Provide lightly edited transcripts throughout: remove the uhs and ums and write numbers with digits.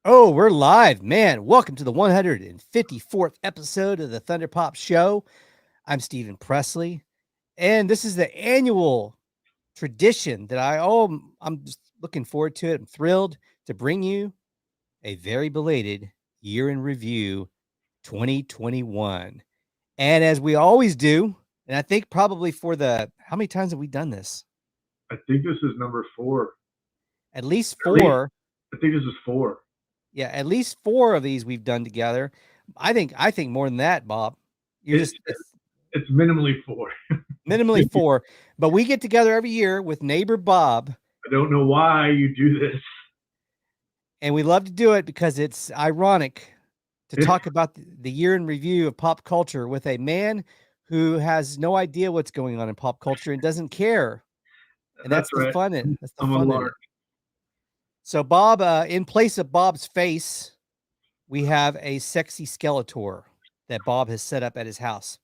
Oh, we're live, man. Welcome to the 154th episode of the Thunder Pop Show. I'm Stephen Presley, and this is the annual tradition that I'm just looking forward to it. I'm thrilled to bring you a very belated year in review 2021. And as we always do, and I think probably for how many times have we done this? I think this is number 4. At least At least, four. I think this is 4. Yeah, at least four of these we've done together. I think more than that, Bob. You're It's just it's minimally 4. minimally four, but we get together every year with neighbor Bob, I don't know why you do this. and we love to do it because it's ironic to talk about the year in review of pop culture with a man who has no idea what's going on in pop culture and doesn't care. And that's the right. fun in it. That's the I'm a fun in lark. it. So Bob, in place of Bob's face, we have a sexy Skeletor that Bob has set up at his house.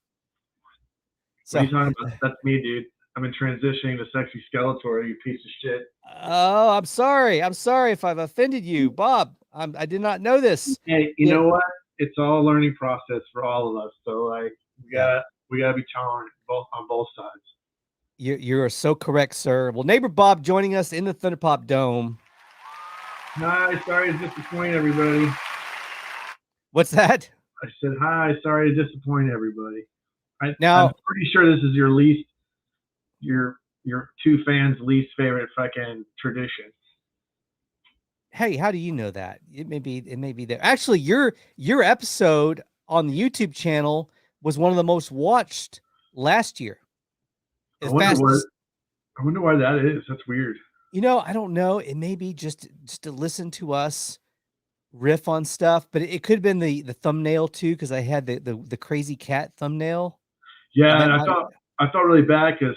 What are you talking about? That's me, dude. I'm in transitioning to sexy Skeletor, you piece of shit. Oh, I'm sorry. I'm sorry if I've offended you, Bob. I did not know this. Hey, you know what? It's all a learning process for all of us. So like we gotta be tolerant on both sides. You are so correct, sir. Well, neighbor Bob joining us in the Thunderpop Dome. Hi, sorry to disappoint everybody. What's that? I said hi, sorry to disappoint everybody. I'm pretty sure this is your two fans' least favorite fucking tradition. Hey, how do you know that? It may be there. Actually, your episode on the YouTube channel was one of the most watched last year. I wonder why that is. That's weird. You know, I don't know. It may be just to listen to us riff on stuff, but it could have been the thumbnail too, because I had the crazy cat thumbnail. Yeah, and I felt really bad because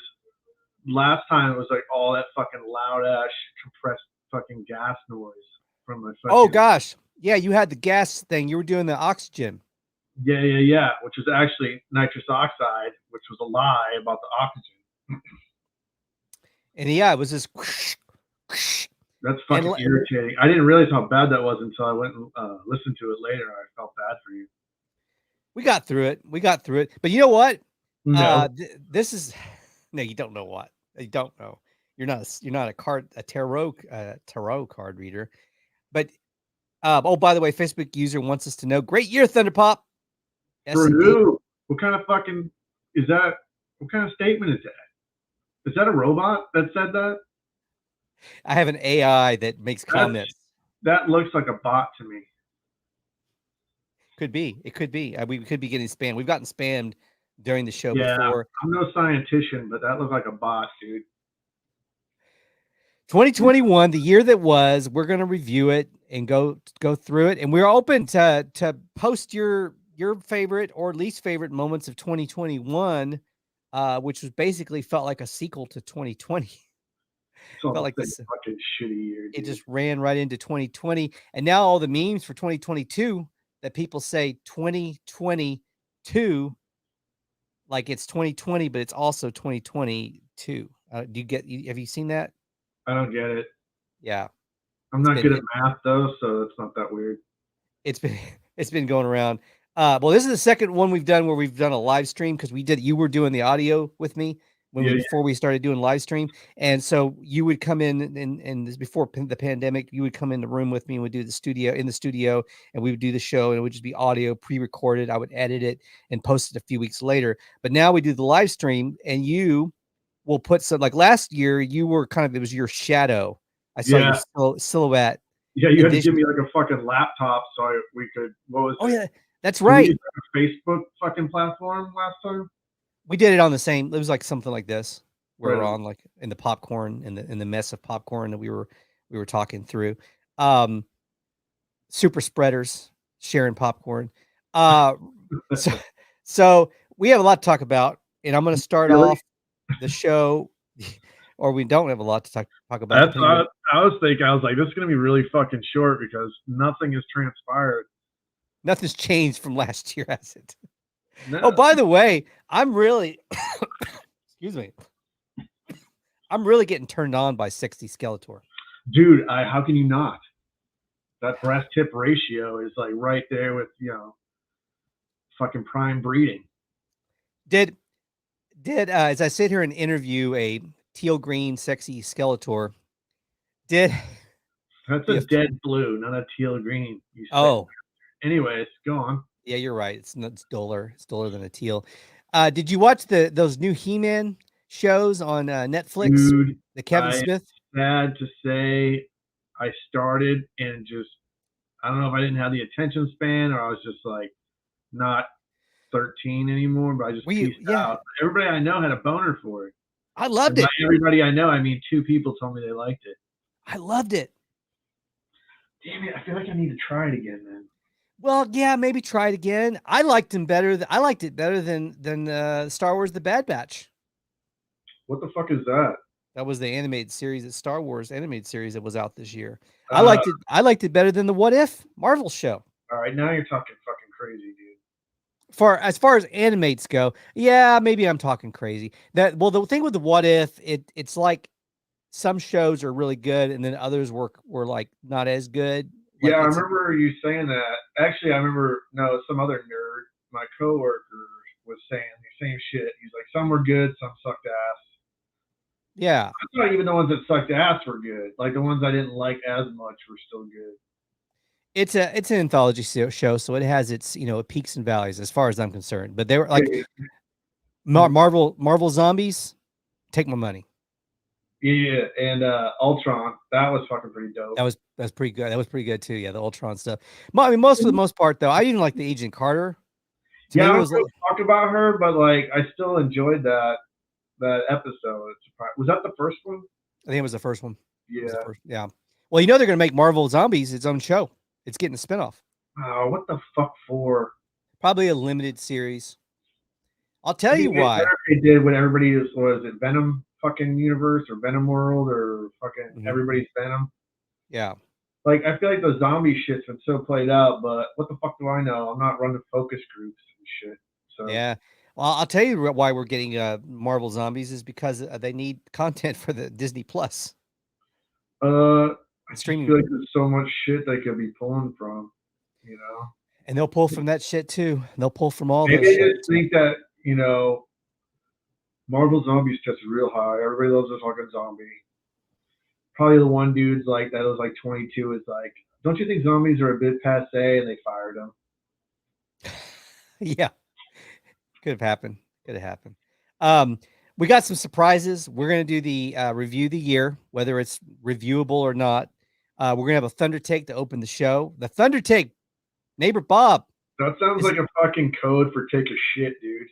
last time it was like all that fucking loud ass compressed fucking gas noise from my fucking. Oh gosh, yeah, you had the gas thing. You were doing the oxygen. Yeah, which was actually nitrous oxide, which was a lie about the oxygen. And yeah, it was just. That's fucking irritating. I didn't realize how bad that was until I went and listened to it later. I felt bad for you. We got through it. But you know what? No. This is no. You don't know what. You don't know. You're not a tarot card reader. But oh, by the way, Facebook user wants us to know. Great year, Thunderpop. For who? What kind of fucking is that? What kind of statement is that? Is that a robot that said that? I have an AI that makes comments. That looks like a bot to me. Could be. It could be. We could be getting spammed. We've gotten spammed during the show before. I'm no scientist, but that looks like a bot, dude. 2021, the year that was. We're going to review it and go through it, and we're open to post your favorite or least favorite moments of 2021, which was basically felt like a sequel to 2020. Felt like this fucking shitty year. Dude. It just ran right into 2020, and now all the memes for 2022 that people say 2022, like it's 2020, but it's also 2022. Have you seen that? I don't get it. Yeah. I'm not good at math though, so it's not that weird. It's been going around. Well, this is the second one we've done where we've done a live stream because you were doing the audio with me before we started doing live stream. And so you would come in and before the pandemic, you would come in the room with me and we'd do the studio and we would do the show and it would just be audio pre-recorded. I would edit it and post it a few weeks later. But now we do the live stream and you will put some, like last year, you were it was your shadow. I saw your silhouette. Yeah, you had to give me like a fucking laptop so we could. What was? Oh yeah, that's right. A Facebook fucking platform last time. We did it on the same. It was like something like this. We're on like in the popcorn in the mess of popcorn that we were talking through. Super spreaders sharing popcorn. So we have a lot to talk about, and I'm going to start off the show. Or we don't have a lot to talk about. That's what I was thinking. I was like, this is going to be really fucking short because nothing has transpired. Nothing's changed from last year, has it? No. Oh, by the way, I'm really, excuse me, I'm really getting turned on by sexy Skeletor. Dude, how can you not? that breast tip ratio is like right there with, fucking prime breeding. Did as I sit here and interview a teal green sexy Skeletor, that's a dead blue, not a teal green. Anyways, go on. Yeah, you're right. It's duller. It's duller than a teal. Did you watch those new He-Man shows on Netflix? Dude, the Kevin Smith. Sad to say, I started and just, I don't know if I didn't have the attention span or I was just like not 13 anymore, but I just pieced out. Everybody I know had a boner for it. I loved it. By everybody I know, I mean 2 people told me they liked it. I loved it. Damn it! I feel like I need to try it again, then. Well, yeah, maybe try it again. I liked it better than Star Wars: The Bad Batch. What the fuck is that? That was the animated series, the Star Wars animated series that was out this year. I liked it better than the What If Marvel show. All right, now you're talking fucking crazy, dude. As far as animates go, yeah, maybe I'm talking crazy. The thing with the What If, it's like some shows are really good and then others were like not as good. Like yeah, I remember you saying that. Actually, I remember some other nerd, my coworker, was saying the same shit. He's like, some were good, some sucked ass. Yeah. I thought even the ones that sucked ass were good. Like the ones I didn't like as much were still good. It's an anthology show, so it has its peaks and valleys as far as I'm concerned. But they were like Marvel Zombies, take my money. Yeah, and Ultron, that was fucking pretty dope. That's pretty good. That was pretty good too. Yeah, the Ultron stuff. I mean, for the most part, though, I even like the Agent Carter. I don't talk about her, but like I still enjoyed that episode. Was that the first one? I think it was the first one. Yeah. Yeah. Well, they're gonna make Marvel Zombies its own show. It's getting a spinoff. Oh, what the fuck for? Probably a limited series. I'll tell you why. They did what everybody was it Venom fucking universe or Venom world or fucking everybody's Venom. Yeah. Like I feel like the zombie shit's been so played out, but what the fuck do I know? I'm not running focus groups and shit. So yeah. Well, I'll tell you why we're getting Marvel Zombies is because they need content for the Disney Plus. I feel like there's so much shit they could be pulling from, And they'll pull from that shit too. They'll pull from all those. Maybe they just think that Marvel Zombies just real high. Everybody loves a fucking zombie. Probably the one dude's like that was like 22 is like, don't you think zombies are a bit passe? And they fired him. Yeah, could have happened. We got some surprises. We're gonna do the review of the year, whether it's reviewable or not. We're gonna have a Thunder Take to open the show. The Thunder Take, Neighbor Bob. That sounds like a fucking code for take a shit, dude.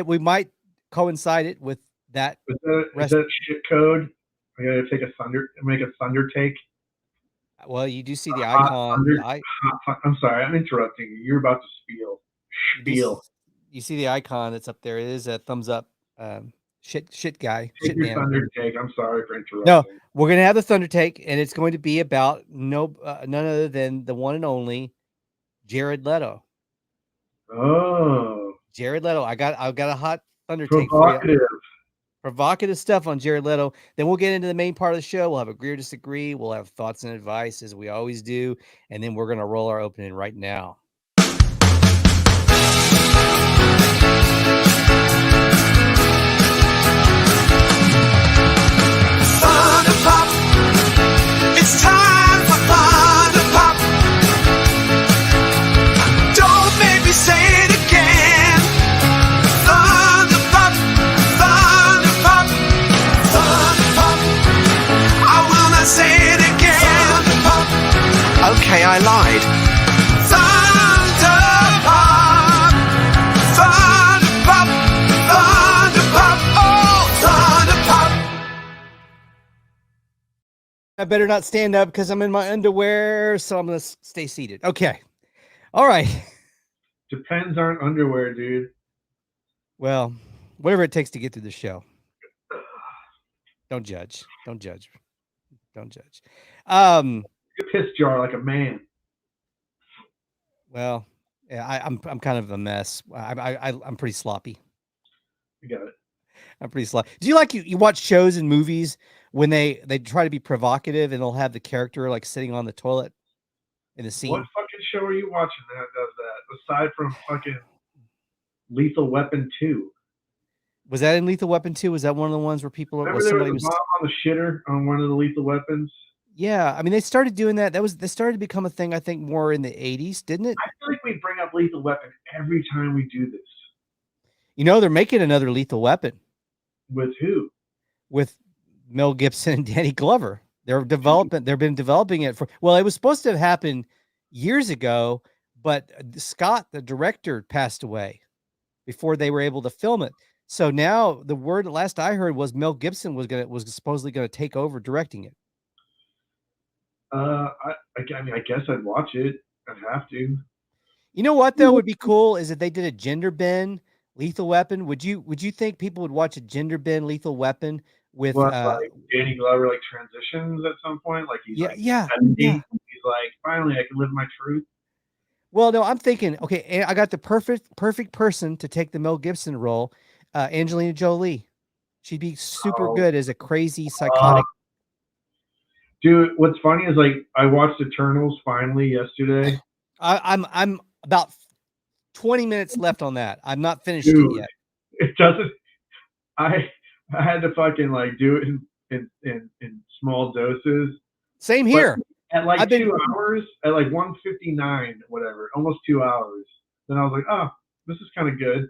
We might coincide it with that. Is that shit code? I gotta make a Thunder Take. Well, you do see the icon. I'm sorry, I'm interrupting you. You're about to spiel. You see the icon that's up there. It is a thumbs up. Shit guy. Take your Thunder Take. I'm sorry for interrupting. No, we're gonna have the Thunder Take, and it's going to be about none other than the one and only Jared Leto. Oh, Jared Leto. I've got a hot Thunder Take for you. Provocative stuff on Jared Leto. Then we'll get into the main part of the show. We'll have agree or disagree. We'll have thoughts and advice as we always do, and then we're gonna roll our opening right now. Thunder Pop. It's time for Thunder Pop. Don't make me say it again. Thunder Pop, Thunder Pop, Thunder Pop. I will not say it again. Thunder Pop. Okay, I lied. Thunder Pop, Thunder Pop, Thunder Pop, oh, Thunder Pop. I better not stand up because I'm in my underwear, so I'm going to stay seated. Okay. All right. Depends aren't underwear, dude. Well, whatever it takes to get through the show. Don't judge. Don't judge. Don't judge. You piss jar like a man. Well, yeah, I'm kind of a mess. I'm pretty sloppy. You got it. I'm pretty sloppy. Do you watch shows and movies when they try to be provocative and they'll have the character like sitting on the toilet in the scene. What fucking show are you watching that does that? Aside from fucking Lethal Weapon 2. Was that in Lethal Weapon 2? Was that one of the ones where people Remember there was a bomb on the shitter on one of the Lethal Weapons? Yeah, I mean they started doing that. They started to become a thing, I think, more in the 80s, didn't it? I feel like we bring up Lethal Weapon every time we do this. You know, they're making another Lethal Weapon. With who? With Mel Gibson and Danny Glover. They've been developing it for, well, it was supposed to have happened years ago, but Scott, the director, passed away before they were able to film it. So now the word last I heard was Mel Gibson was supposedly gonna take over directing it. I mean, I guess I'd watch it. I'd have to. You know what though would be cool is if they did a gender bend Lethal Weapon. Would you think people would watch a gender bend Lethal Weapon with like Danny Glover like transitions at some point? Like he's yeah. He's like, finally I can live my truth. Well, no, I'm thinking, okay, I got the perfect person to take the Mel Gibson role, Angelina Jolie. She'd be super good as a crazy psychotic. Dude, what's funny is like I watched Eternals finally yesterday. I'm about 20 minutes left on that. I'm not finished it yet. It doesn't. I had to fucking like do it in small doses. Same here. At like 2 hours, at like 1:59, whatever, almost 2 hours. Then I was like, oh, this is kind of good.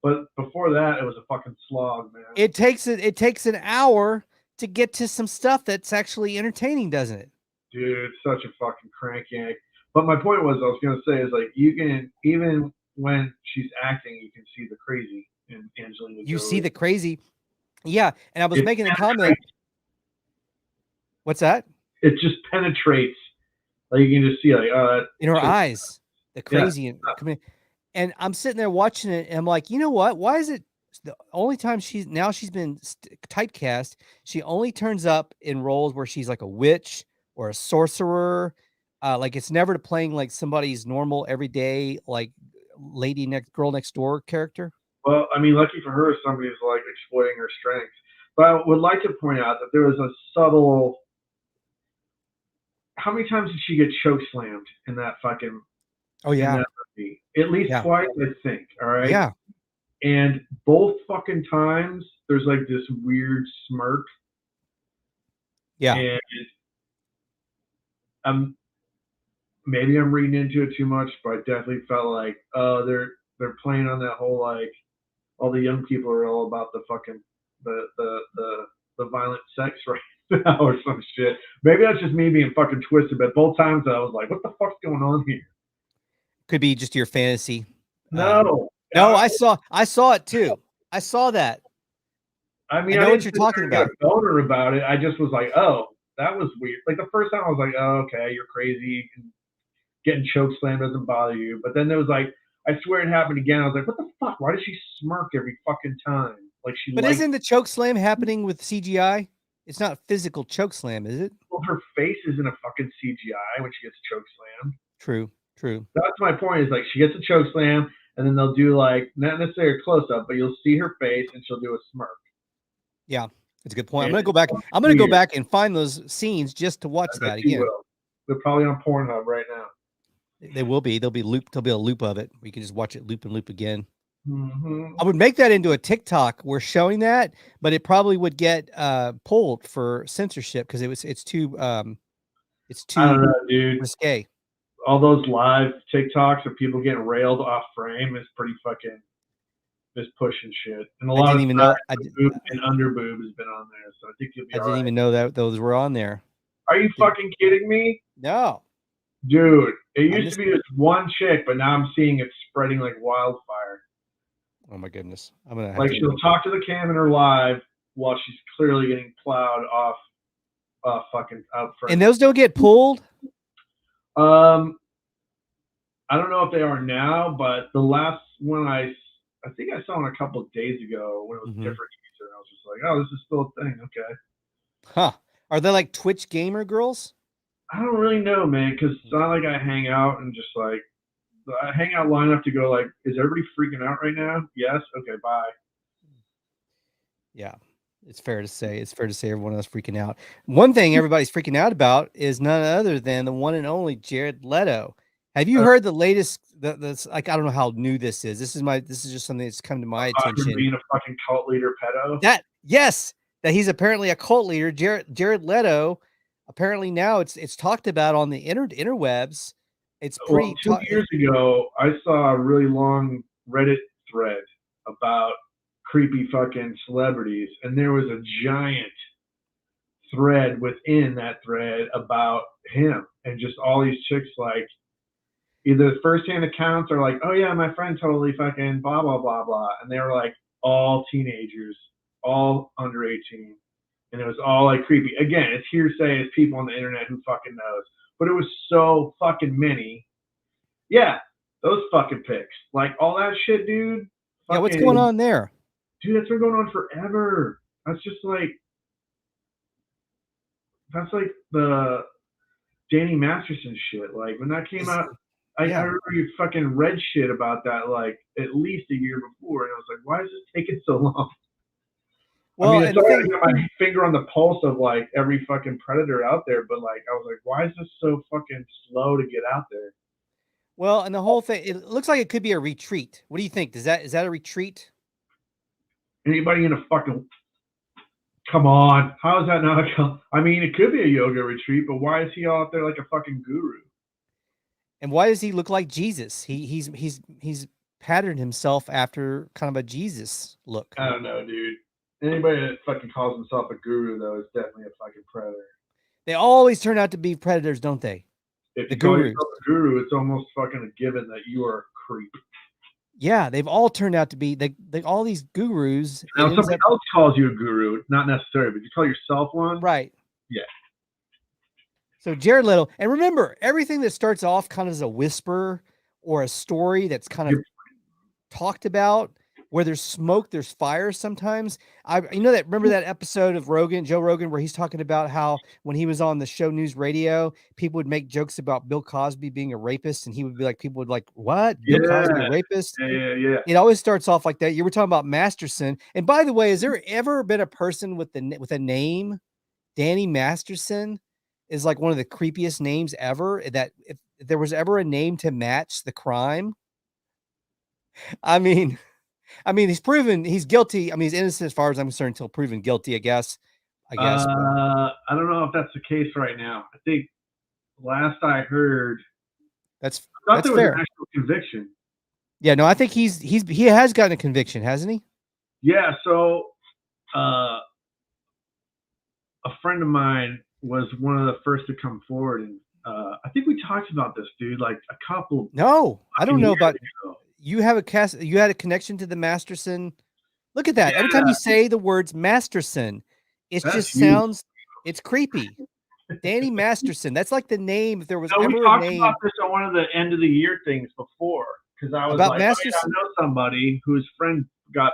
But before that, it was a fucking slog, man. It takes an hour to get to some stuff that's actually entertaining, doesn't it? Dude, such a fucking crank yank. But my point was, I was gonna say is like you can, even when she's acting, you can see the crazy in Angelina Jolie. You see the crazy, yeah. And I was making a comment. What's that? It just penetrates. Like you can just see like in her eyes, the crazy. And I'm sitting there watching it, and I'm like, you know what? Why is it the only time she's been typecast? She only turns up in roles where she's like a witch or a sorcerer. Like it's never playing like somebody's normal everyday like girl next door character. Well, I mean, lucky for her, somebody's like exploiting her strengths. But I would like to point out that there was a subtle. How many times did she get choke slammed in that fucking? Oh yeah, movie? At least twice, I think. All right. Yeah. And both fucking times, there's like this weird smirk. Yeah. And maybe I'm reading into it too much, but I definitely felt like, oh, they're playing on that whole like, all the young people are all about the fucking the violent sex right now or some shit. Maybe that's just me being fucking twisted, but both times I was like, what the fuck's going on here? Could be just your fantasy. No. No, I saw it too. I saw that. I mean, I know what you're talking about. Boner about it. I just was like, oh, that was weird. Like the first time I was like, oh, okay, you're crazy. Getting choke slammed doesn't bother you. But then there was like, I swear it happened again. I was like, what the fuck? Why does she smirk every fucking time? Like she. But isn't the choke slam happening with CGI? It's not physical choke slam, is it? Well, her face isn't a fucking CGI when she gets choke slammed. True. That's my point. Is like she gets a choke slam, and then they'll do like not necessarily a close up, but you'll see her face, and she'll do a smirk. Yeah, that's a good point. I'm gonna go back. I'm gonna go back and find those scenes just to watch that again. They're probably on Pornhub right now. They will be. There'll be a loop of it. We can just watch it loop and loop again. Mm-hmm. I would make that into a TikTok. We're showing that, but it probably would get pulled for censorship because it's too I don't know, dude. Risque. All those live TikToks of people getting railed off frame is pretty fucking just pushing shit. And a lot of know boob and under boob has been on there, so I think you'll be. I didn't even know that those were on there. Are you fucking kidding me? No, dude. It used to be this one chick, but now I'm seeing it spreading like wildfire. Oh my goodness! I'm gonna have like she'll talk to the cam in her live while she's clearly getting plowed off, fucking out front. And those don't get pulled. I don't know if they are now, but the last one I think I saw one a couple of days ago when it was a different user, and I was just like, oh, this is still a thing. Okay. Huh? Are they like Twitch gamer girls? I don't really know, man, because it's not like I hang out and just like I hang out long enough to go like, is everybody freaking out right now? Yes. Okay. Bye. Yeah. It's fair to say. It's fair to say everyone else freaking out. One thing everybody's freaking out about is none other than the one and only Jared Leto. Have you heard the latest? The like I don't know how new this is. This is just something that's come to my attention. Being a fucking cult leader pedo. That he's apparently a cult leader. Jared Leto. Apparently now it's talked about on the interwebs. It's pretty. Well, 2 years ago, I saw a really long Reddit thread about creepy fucking celebrities, and there was a giant thread within that thread about him, and just all these chicks like either first-hand accounts or like, oh yeah, my friend totally fucking blah blah blah blah, and they were like all teenagers, all under 18, and it was all like creepy. Again, it's hearsay. It's people on the internet who fucking knows, but it was so fucking many. Yeah, those fucking pics, like all that shit, dude. Yeah, what's going on there? Dude, that's been going on forever. That's like the Danny Masterson shit. Like when that came out, I remember you fucking read shit about that like at least a year before, and I was like, why is this taking so long? Well, I mean, it's already got my finger on the pulse of like every fucking predator out there, but like I was like, why is this so fucking slow to get out there? Well, and the whole thing, it looks like it could be a retreat. What do you think? Is that a retreat? Anybody in a fucking come on? How is that not I mean, it could be a yoga retreat, but why is he out there like a fucking guru? And why does he look like Jesus? He's patterned himself after kind of a Jesus look. I don't know, dude. Anybody that fucking calls himself a guru though is definitely a fucking predator. They always turn out to be predators, don't they? If you call yourself a guru, it's almost fucking a given that you are a creep. Yeah, they've all turned out to be they all these gurus. Now, somebody else calls you a guru, not necessarily, but you call yourself one, right? Yeah. So Jared Leto, and remember, everything that starts off kind of as a whisper or a story that's kind of talked about, where there's smoke, there's fire sometimes. Remember that episode of Joe Rogan, where he's talking about how when he was on the show News Radio, people would make jokes about Bill Cosby being a rapist, and he would be like, people would like, what? Bill Cosby a rapist? Yeah. It always starts off like that. You were talking about Masterson. And by the way, has there ever been a person with a name, Danny Masterson is like one of the creepiest names ever, that if there was ever a name to match the crime, I mean, he's proven he's guilty. I mean, he's innocent as far as I'm concerned until proven guilty, I guess. I don't know if that's the case right now. I think last I heard, that's there fair. Was an actual conviction. Yeah, no, I think he has gotten a conviction, hasn't he? Yeah. So, a friend of mine was one of the first to come forward, and I think we talked about this, dude. Like a couple. No, I don't know about. You have you had a connection to the Masterson. Look at that. Yeah. Every time you say the words Masterson, it just sounds, it's creepy. Danny Masterson. That's like the name. If there was ever a name. We talked about this on one of the end of the year things before, because I was about like, Masterson. I know somebody whose friend got,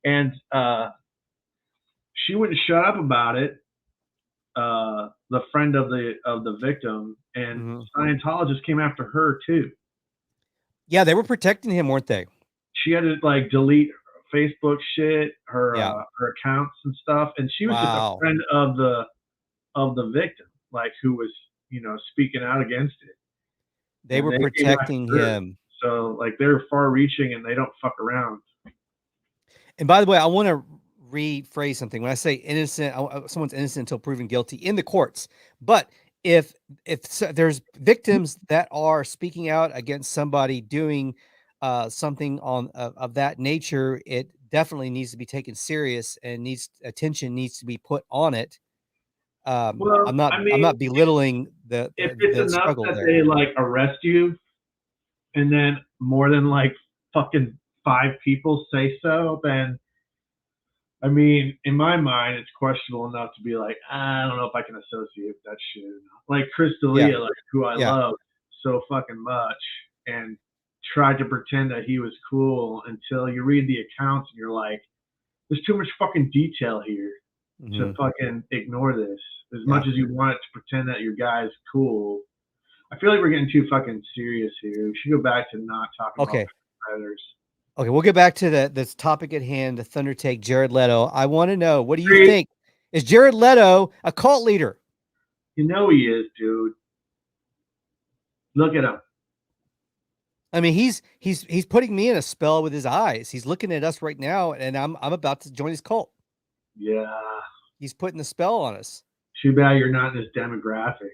and she wouldn't shut up about it. The friend of the victim, and Scientologists came after her too. Yeah, they were protecting him, weren't they? She had to like delete Facebook shit, her accounts and stuff, and she was just a friend of the victim, like who was speaking out against it. They were protecting him. So like they're far-reaching and they don't fuck around. And by the way, I want to rephrase something. When I say innocent, someone's innocent until proven guilty in the courts, but if there's victims that are speaking out against somebody doing something of that nature, it definitely needs to be taken serious and attention needs to be put on it. I'm not belittling the struggle that there. They like arrest you, and then more than like fucking 5 people say so, then I mean, in my mind, it's questionable enough to be like, I don't know if I can associate with that shit. Like Chris D'Elia, like who I love so fucking much, and tried to pretend that he was cool until you read the accounts and you're like, there's too much fucking detail here to fucking ignore this. As much as you want it to pretend that your guy's cool, I feel like we're getting too fucking serious here. We should go back to not talking about predators. Okay, we'll get back to this topic at hand, the Thunder Take, Jared Leto. I want to know, what do you think? Is Jared Leto a cult leader? You know he is, dude. Look at him. I mean, he's putting me in a spell with his eyes. He's looking at us right now, and I'm about to join his cult. Yeah. He's putting the spell on us. Too bad you're not in his demographic.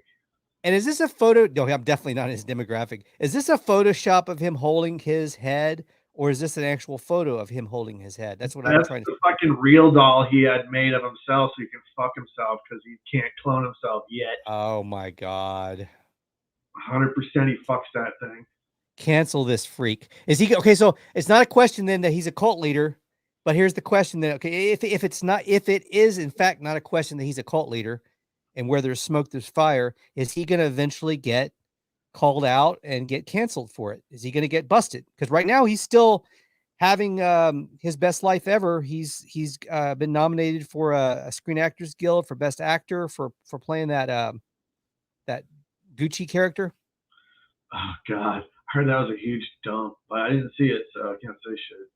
And is this a photo? No, I'm definitely not in his demographic. Is this a Photoshop of him holding his head, or is this an actual photo of him holding his head? That's what I'm trying to. That's the fucking real doll he had made of himself so he can fuck himself because he can't clone himself yet. Oh my God. 100% he fucks that thing. Cancel this freak. Is he okay? So it's not a question then that he's a cult leader, but here's the question then. Okay, if it is in fact not a question that he's a cult leader, and where there's smoke, there's fire, is he going to eventually get called out and get canceled for it? Is he going to get busted? Because right now he's still having his best life ever. He's been nominated for a Screen Actors Guild for Best Actor for playing that that Gucci character. Oh God, I heard that was a huge dump, but I didn't see it, so I can't say shit.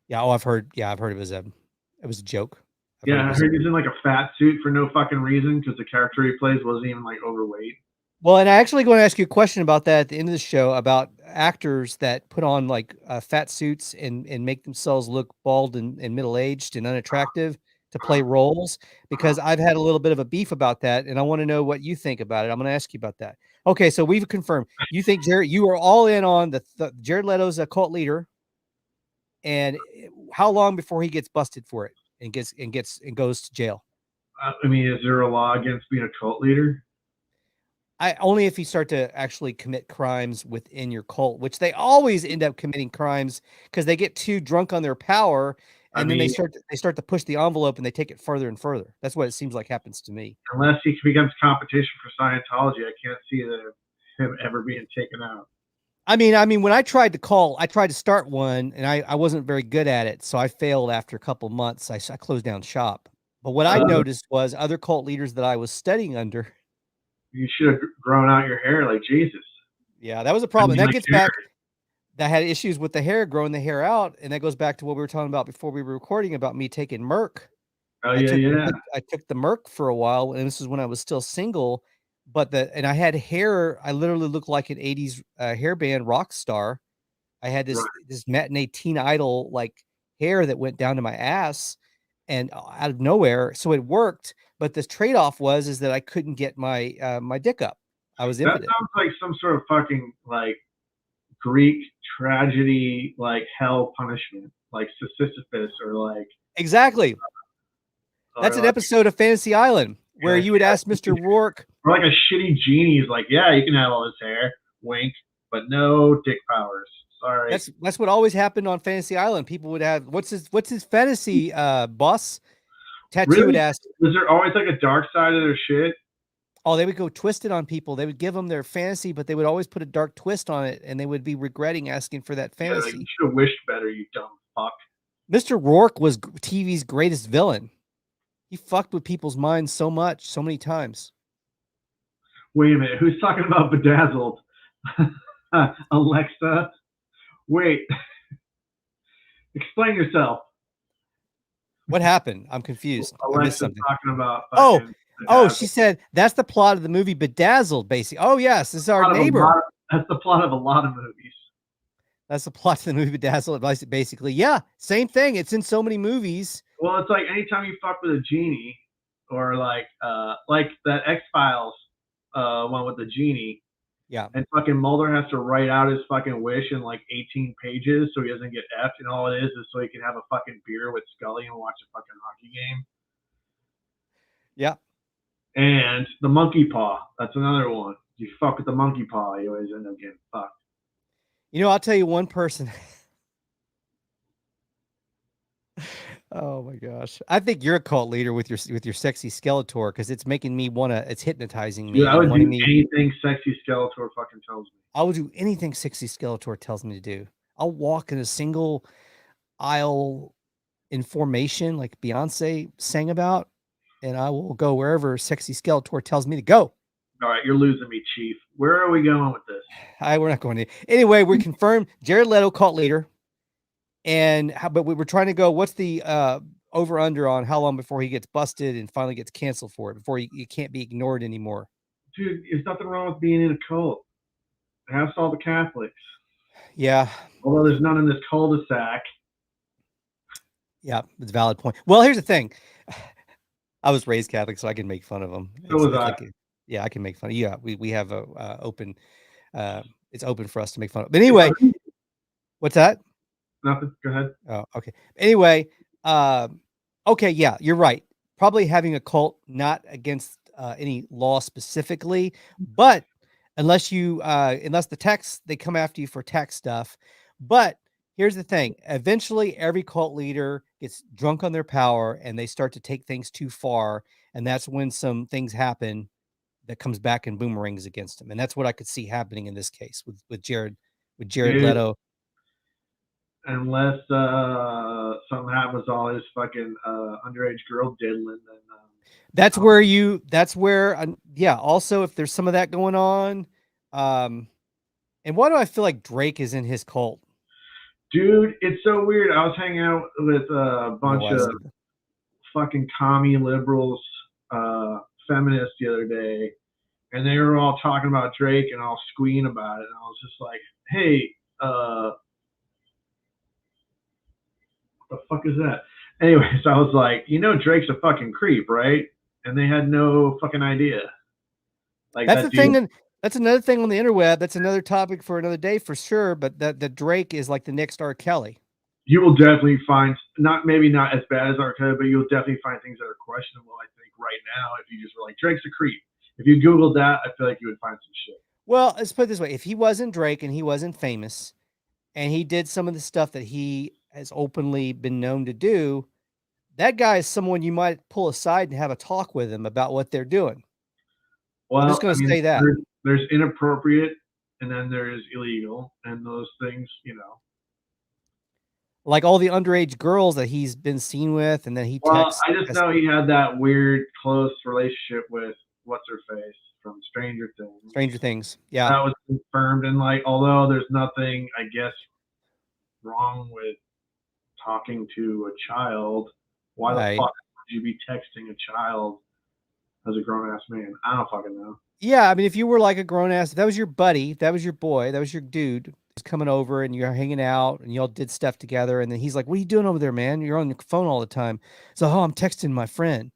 Yeah, I've heard it was a joke. I heard he's in like a fat suit for no fucking reason because the character he plays wasn't even like overweight. Well, and I actually going to ask you a question about that at the end of the show about actors that put on like fat suits and make themselves look bald and middle-aged and unattractive to play roles, because I've had a little bit of a beef about that, and I want to know what you think about it. I'm going to ask you about that. Okay, so we've confirmed you think you are all in on the Jared Leto's a cult leader, and how long before he gets busted for it and goes to jail? I mean, is there a law against being a cult leader? Only if you start to actually commit crimes within your cult, which they always end up committing crimes because they get too drunk on their power, and then they start to push the envelope and they take it further and further. That's what it seems like happens to me. Unless he becomes competition for Scientology, I can't see him ever being taken out. I mean, when I tried to start one, and I wasn't very good at it, so I failed after a couple months. I closed down shop. But what I noticed was other cult leaders that I was studying under. You should have grown out your hair like Jesus. Yeah, that was a problem. That gets back. That had issues with the hair, growing the hair out, and that goes back to what we were talking about before we were recording about me taking Merc. Oh yeah. I took the Merc for a while, and this is when I was still single. And I had hair. I literally looked like an '80s hairband rock star. I had this matinee teen idol like hair that went down to my ass, and out of nowhere, so it worked. But the trade-off is that I couldn't get my my dick up. I was impotent. That sounds like some sort of fucking like Greek tragedy, like hell punishment, like Sisyphus or like. Exactly. That's an episode of Fantasy Island where you would ask Mr. Rourke. Or like a shitty genie is like, yeah, you can have all this hair, wink, but no dick powers. Sorry. That's what always happened on Fantasy Island. People would have what's his fantasy boss? Tattoo really? would ask. Was there always like a dark side of their shit? Oh, they would go twist it on people. They would give them their fantasy, but they would always put a dark twist on it, and they would be regretting asking for that fantasy. Yeah, like, you should have wished better, you dumb fuck. Mr. Rourke was TV's greatest villain. He fucked with people's minds so many times. Wait a minute, who's talking about Bedazzled? Alexa? Wait. Explain yourself. What happened? I'm confused. Alexa's talking about. She said that's the plot of the movie Bedazzled, basically. Oh yes, this is our neighbor. That's the plot of a lot of movies. That's the plot of the movie Bedazzled, basically. Yeah, same thing. It's in so many movies. Well, it's like anytime you fuck with a genie, or like that X-Files one with the genie. Yeah. And fucking Mulder has to write out his fucking wish in like 18 pages so he doesn't get effed, and all it is so he can have a fucking beer with Scully and watch a fucking hockey game. Yeah. And the monkey paw. That's another one. You fuck with the monkey paw, you always end up getting fucked. You know, I'll tell you one person. Oh my gosh. I think you're a cult leader with your sexy Skeletor, because it's making me it's hypnotizing me. Dude, I would do anything sexy Skeletor fucking tells me. I will do anything sexy Skeletor tells me to do. I'll walk in a single aisle in formation like Beyonce sang about, and I will go wherever sexy Skeletor tells me to go. All right, you're losing me, Chief. Where are we going with this? We're not going to. Anyway, we confirmed Jared Leto, cult leader. but we were trying to go, what's the over under on how long before he gets busted and finally gets canceled for it, before he can't be ignored anymore? Dude, there's nothing wrong with being in a cult. Ask all the Catholics. Yeah. Although there's none in this cul-de-sac. Yeah, it's a valid point. Well, here's the thing. I was raised Catholic, so I can make fun of them. So was I. Yeah, I can make fun. Yeah, we have a open. It's open for us to make fun of. But anyway, what's that? Nothing. Go ahead. Oh, okay. Anyway, okay, yeah, you're right. Probably having a cult, not against any law specifically, but unless the tax, they come after you for tax stuff. But here's the thing: eventually, every cult leader gets drunk on their power, and they start to take things too far, and that's when some things happen that comes back and boomerangs against them. And that's what I could see happening in this case with Jared Leto. Unless something happens to all his fucking underage girl diddling, then that's where yeah, also if there's some of that going on. And why do I feel like Drake is in his cult? Dude, it's so weird. I was hanging out with a bunch of fucking commie liberals, feminists the other day, and they were all talking about Drake and all squealing about it. And I was just like, hey, what the fuck is that? Anyways, I was like, Drake's a fucking creep, right? And they had no fucking idea. Like that's the thing, and that's another thing on the interweb. That's another topic for another day for sure. But that Drake is like the next R. Kelly. You will definitely find maybe not as bad as R. Kelly, but you'll definitely find things that are questionable. I think right now, if you just were like Drake's a creep, if you Googled that, I feel like you would find some shit. Well, let's put it this way: if he wasn't Drake and he wasn't famous, and he did some of the stuff that he has openly been known to do, that guy is someone you might pull aside and have a talk with him about what they're doing. Well, I'm just going to say that there's inappropriate, and then there's illegal, and those things, like all the underage girls that he's been seen with, and then he texts. I just know he had that weird close relationship with what's her face from Stranger Things. Stranger Things, yeah, that was confirmed, and although there's nothing, I guess, wrong with talking to a child, why the fuck would you be texting a child as a grown-ass man? I don't fucking know. Yeah, I mean, if you were like a grown-ass, if that was your buddy, that was your boy, that was your dude, was coming over and you're hanging out and y'all did stuff together, and then he's like, what are you doing over there, man? You're on your phone all the time. So, I'm texting my friend.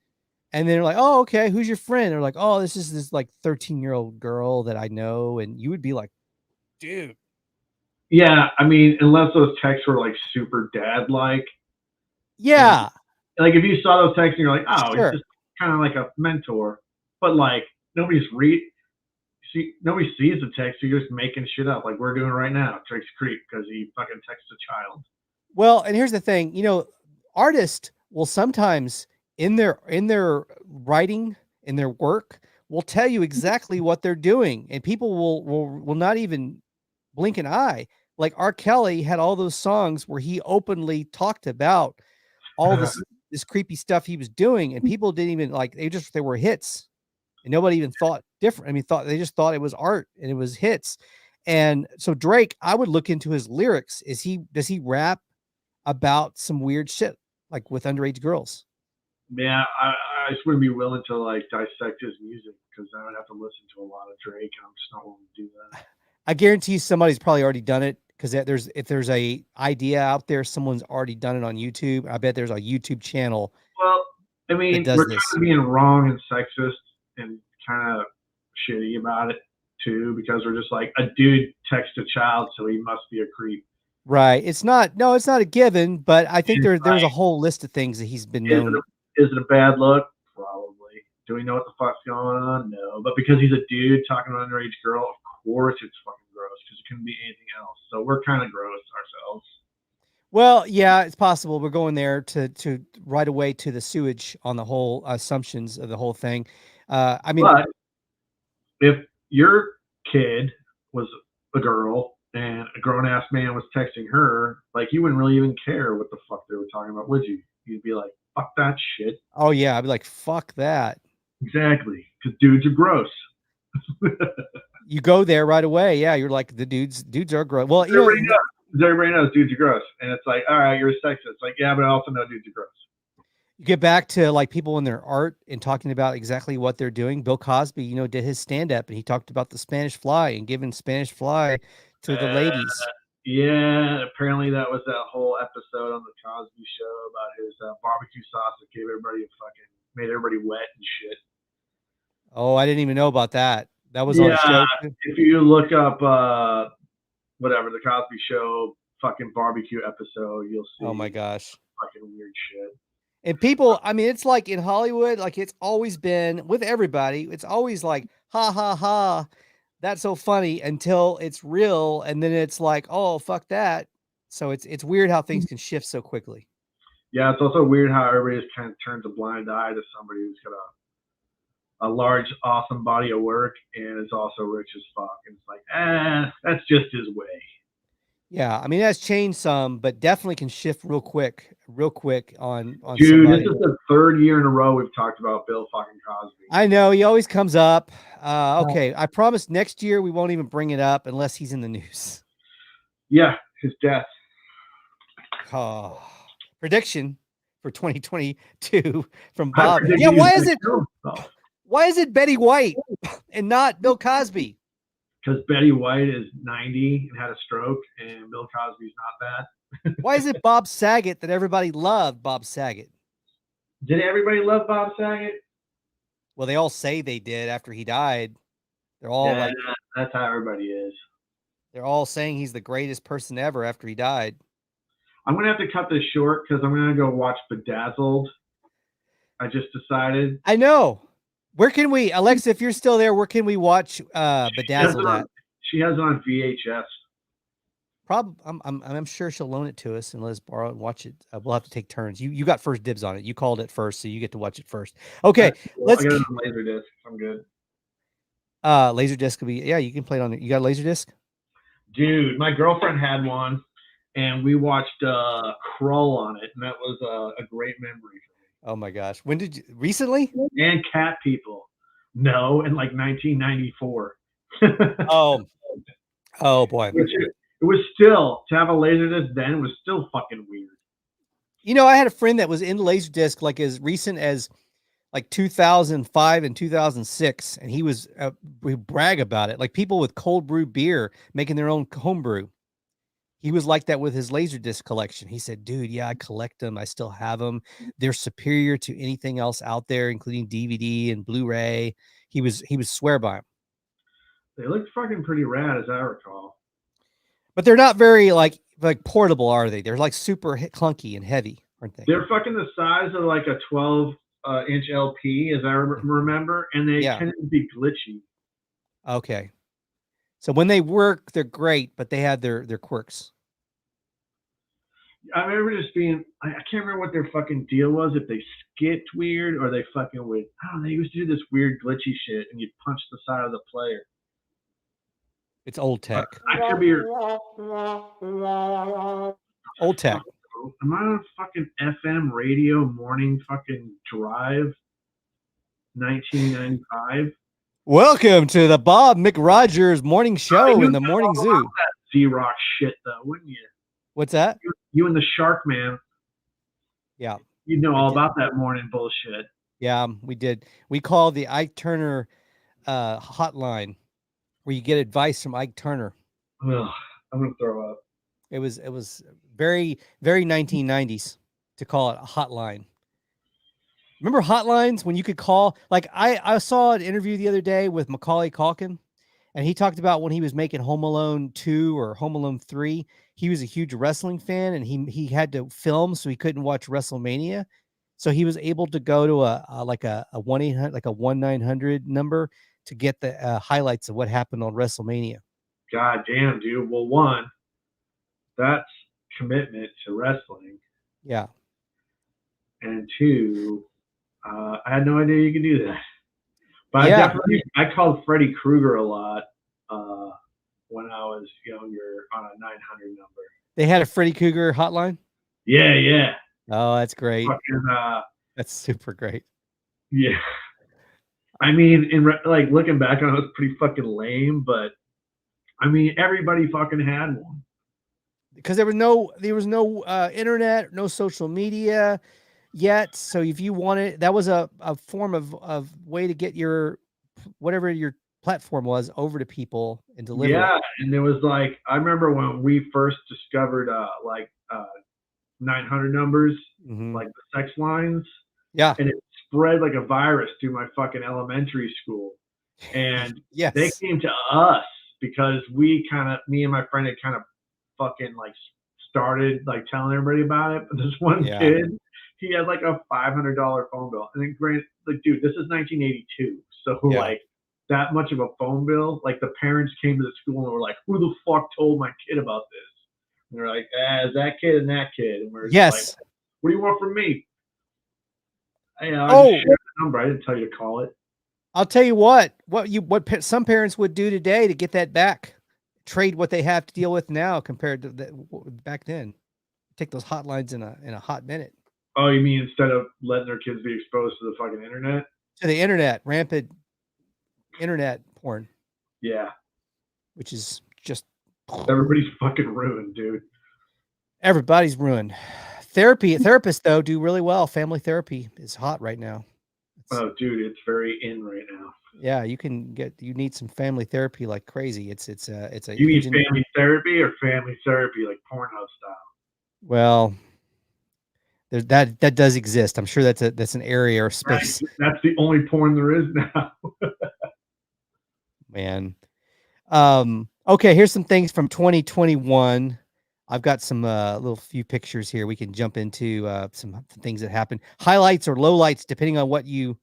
And they're like, oh, okay, who's your friend? They're like, oh, this is this like 13-year-old girl that I know. And you would be like, dude. Yeah, I mean, unless those texts were like super dad-like. Yeah. Like if you saw those texts and you're like, oh, sure. It's just kind of like a mentor. But like nobody sees the text, so you're just making shit up like we're doing right now. Drake's creep because he fucking texts a child. Well, and here's the thing, artists will sometimes in their writing, in their work, will tell you exactly what they're doing, and people will not even blink an eye. Like R. Kelly had all those songs where he openly talked about all this creepy stuff he was doing, and people didn't even like, they were hits, and nobody even thought different. I mean, they just thought it was art and it was hits. And so Drake, I would look into his lyrics. Does he rap about some weird shit like with underage girls? Yeah, I just wouldn't be willing to like dissect his music because I would have to listen to a lot of Drake, and I'm just not willing to do that. I guarantee somebody's probably already done it, because if there's a idea out there, someone's already done it on YouTube. I bet there's a YouTube channel. Well, I mean, we're kind of being wrong and sexist and kind of shitty about it too, because we're just like, a dude texts a child, so he must be a creep. Right. It's not a given, but I think there's a whole list of things that he's been known. Is it a bad look? Probably. Do we know what the fuck's going on? No. But because he's a dude talking to an underage girl, of course it's fucking gross, because it couldn't be anything else. So we're kind of gross ourselves. Well, yeah, it's possible. We're going there to right away to the sewage on the whole assumptions of the whole thing. I mean, but if your kid was a girl and a grown-ass man was texting her, like, you wouldn't really even care what the fuck they were talking about, would you? You'd be like, fuck that shit. Oh, yeah. I'd be like, fuck that. Exactly. Because dudes are gross. You go there right away. Yeah, you're like, the dudes are gross. Well, everybody knows dudes are gross, and it's like, all right, you're a sexist. Like, yeah, but I also know dudes are gross. You get back to like people in their art and talking about exactly what they're doing. Bill Cosby, you know, did his stand up and he talked about the Spanish Fly and giving Spanish Fly to the ladies. Yeah, apparently that was that whole episode on the Cosby Show about his barbecue sauce that made everybody wet and shit. Oh, I didn't even know about that. That was on a show. If you look up whatever the Cosby Show fucking barbecue episode, you'll see. Oh my gosh, fucking weird shit. And people, I mean, it's like in Hollywood, like it's always been with everybody. It's always like, ha ha ha, that's so funny until it's real, and then it's like, oh fuck that. So it's weird how things can shift so quickly. Yeah, it's also weird how everybody just kind of turns a blind eye to somebody who's got a large, awesome body of work and is also rich as fuck. And it's like, that's just his way. Yeah, I mean that's changed some, but definitely can shift real quick on Dude, somebody. This is the third year in a row we've talked about Bill fucking Cosby. I know he always comes up. Okay, I promise next year we won't even bring it up unless he's in the news. Yeah, his death. Oh, prediction for 2022 from Bob. Yeah, why is it Betty White and not Bill Cosby? Because Betty White is 90 and had a stroke, and Bill Cosby's not bad. Why is it Bob Saget that everybody loved Bob Saget? Did everybody love Bob Saget? Well, they all say they did after he died. They're all like, that's how everybody is. They're all saying he's the greatest person ever after he died. I'm going to have to cut this short because I'm going to go watch Bedazzled. I just decided. I know. Where can we, Alexa, if you're still there, where can we watch Bedazzled at? She has it on VHS. I'm sure she'll loan it to us and let us borrow it and watch it. We'll have to take turns. You got first dibs on it. You called it first, so you get to watch it first. Okay, let's. I got it on Laserdisc. I'm good. Laserdisc will be. Yeah, you can play it on it. You got a Laserdisc? Dude, my girlfriend had one, and we watched Krull on it, and that was a great memory for me. Oh my gosh, when did you recently? And Cat People. No, in like 1994. Oh boy. It was still, to have a Laserdisc then was still fucking weird. You know, I had a friend that was in Laserdisc like as recent as like 2005 and 2006, and he was we brag about it. Like people with cold brew beer making their own home brew. He was like that with his Laserdisc collection. He said, dude, yeah, I collect them. I still have them. They're superior to anything else out there, including DVD and Blu-ray. He was swear by them. They looked fucking pretty rad, as I recall. But they're not very like portable, are they? They're like super clunky and heavy, aren't they? They're fucking the size of like a 12-inch LP, as I remember, and they tend to be glitchy. Okay. So when they work, they're great, but they had their quirks. I remember just being, I can't remember what their fucking deal was, if they skipped weird or they fucking would, I don't know, they used to do this weird glitchy shit and you'd punch the side of the player. It's old tech. I could be old tech. Am I on fucking FM radio morning fucking drive 1995? Welcome to the Bob McRogers morning show in the morning zoo. That Z-Rock shit though, wouldn't you? What's that? You and the Shark Man. Yeah. You know all about that morning bullshit. Yeah, we did. We called the Ike Turner hotline where you get advice from Ike Turner. Ugh, I'm gonna throw up. It was very, very 1990s to call it a hotline. Remember hotlines when you could call? Like I saw an interview the other day with Macaulay Culkin, and he talked about when he was making Home Alone 2 or Home Alone 3, he was a huge wrestling fan and he had to film so he couldn't watch WrestleMania. So he was able to go to a 1-800 like a 1-900 number to get the highlights of what happened on WrestleMania. God damn, dude. Well, one, that's commitment to wrestling. Yeah. And two, I had no idea you could do that. But yeah. I called Freddy Krueger a lot when I was younger on a 900 number. They had a Freddy Krueger hotline? Yeah, yeah. Oh, that's great. Fucking, that's super great. Yeah. I mean, like looking back on it, it was pretty fucking lame, but I mean, everybody fucking had one. because there was no internet, no social media yet. So if you wanted, that was a form of way to get your whatever your platform was over to people and deliver Yeah, it. and it was like I remember when we first discovered 900 numbers, like the sex lines. Yeah. And it spread like a virus through my fucking elementary school. And yes, they came to us because me and my friend had kind of fucking like started like telling everybody about it. But this one kid, he had like a $500 phone bill. And then granted, like, dude, this is 1982. So like that much of a phone bill, like the parents came to the school and were like, who the fuck told my kid about this? And they're like, it's that kid and that kid. And we're just like, what do you want from me? I just shared the number. I didn't tell you to call it. I'll tell you what some parents would do today to get that back, trade what they have to deal with now compared to back then. Take those hotlines in a hot minute. Oh, you mean instead of letting their kids be exposed to the fucking internet? To the internet, rampant internet porn. Yeah. Which is just everybody's fucking ruined, dude. Everybody's ruined. Therapists though do really well. Family therapy is hot right now. Oh, dude, it's very in right now. Yeah, you need some family therapy like crazy. It's a. You need family therapy or family therapy like Pornhub style? Well, that does exist. I'm sure that's an area or space. Right. That's the only porn there is now. Man. Okay, here's some things from 2021. I've got some little few pictures here. We can jump into some things that happened. Highlights or lowlights, depending on what you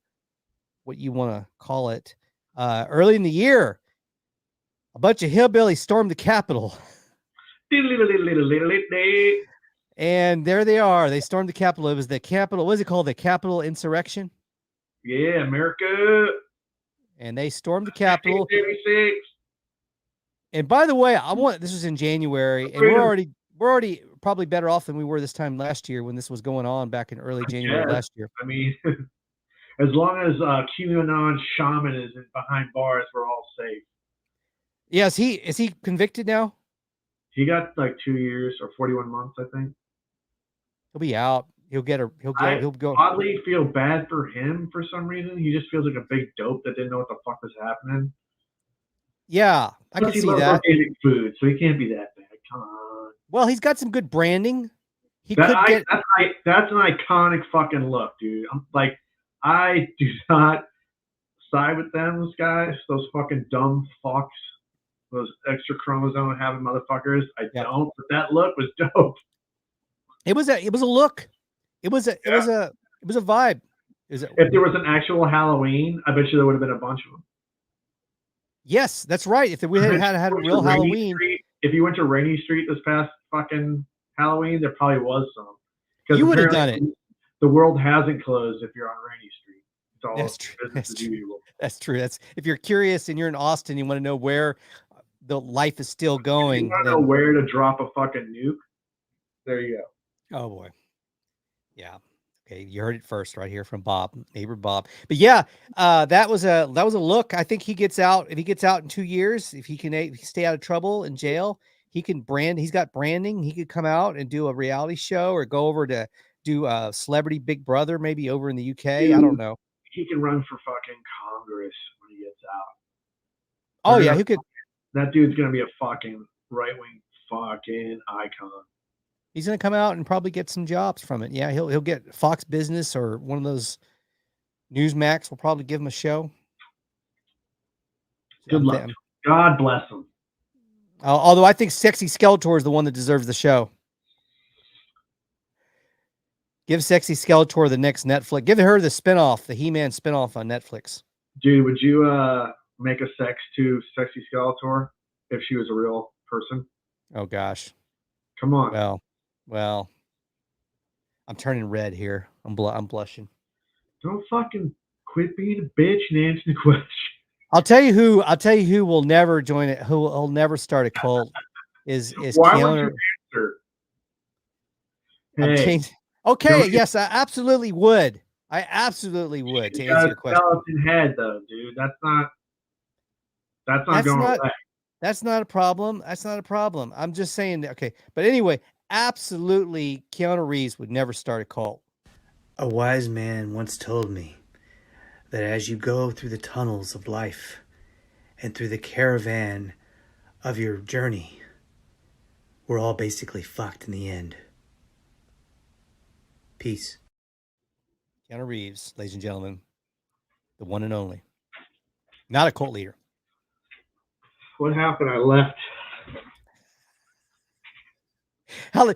want to call it. Early in the year, a bunch of hillbillies stormed the Capitol. And there they are. They stormed the Capitol. It was the Capitol. What is it called? The Capitol insurrection? Yeah, America. And they stormed the Capitol. And by the way, this was in January, and we're already probably better off than we were this time last year when this was going on back in early January last year. I mean, as long as QAnon shaman is behind bars, we're all safe. Yeah, is he convicted now? He got like 2 years or 41 months, I think. He'll be out. He'll go. Oddly feel bad for him for some reason. He just feels like a big dope that didn't know what the fuck was happening. Yeah, I can see that. Organic food, so he can't be that bad. Come on. Well, he's got some good branding. That's an iconic fucking look, dude. I do not side with them, those guys, those fucking dumb fucks, those extra chromosome having motherfuckers. I don't, but that look was dope. It was a look. It was a vibe. If there was an actual Halloween, I bet you there would have been a bunch of them. Yes, that's right. If we had a real Halloween. If you went to Rainy Street this past fucking Halloween, there probably was some. You would have done it. The world hasn't closed if you're on Rainy Street. It's all That's true. That's true. That's true. If you're curious and you're in Austin, you want to know where the life is still going. You want to know where to drop a fucking nuke? There you go. Oh boy. Yeah. Okay, you heard it first right here from Bob, neighbor Bob. But yeah, that was a look. I think he gets out. If he gets out in 2 years, if he can stay out of trouble in jail, he can brand. He's got branding. He could come out and do a reality show or go over to do a Celebrity Big Brother, maybe over in the UK. Dude, I don't know. He can run for fucking Congress when he gets out. Oh yeah, he could. That dude's gonna be a fucking right wing fucking icon. He's going to come out and probably get some jobs from it. Yeah, he'll get Fox Business or one of those Newsmax will probably give him a show. Good luck. God bless him. Although I think Sexy Skeletor is the one that deserves the show. Give Sexy Skeletor the next Netflix. Give her the spinoff, the He-Man spinoff on Netflix. Dude, would you make a sex to Sexy Skeletor if she was a real person? Oh gosh. Come on. Well, I'm turning red here. I'm blushing. Don't fucking quit being a bitch and answer the question. I'll tell you who will never join it. Who will never start a cult is Why Keanu. Would you answer? Okay. Yes, I absolutely would. To answer your question. Skeleton head though, dude. That's not going away. That's not a problem. That's not a problem. I'm just saying, okay. But anyway, absolutely, Keanu Reeves would never start a cult. A wise man once told me that as you go through the tunnels of life and through the caravan of your journey, we're all basically fucked in the end. Peace. Keanu Reeves, ladies and gentlemen, the one and only. Not a cult leader. What happened? I left.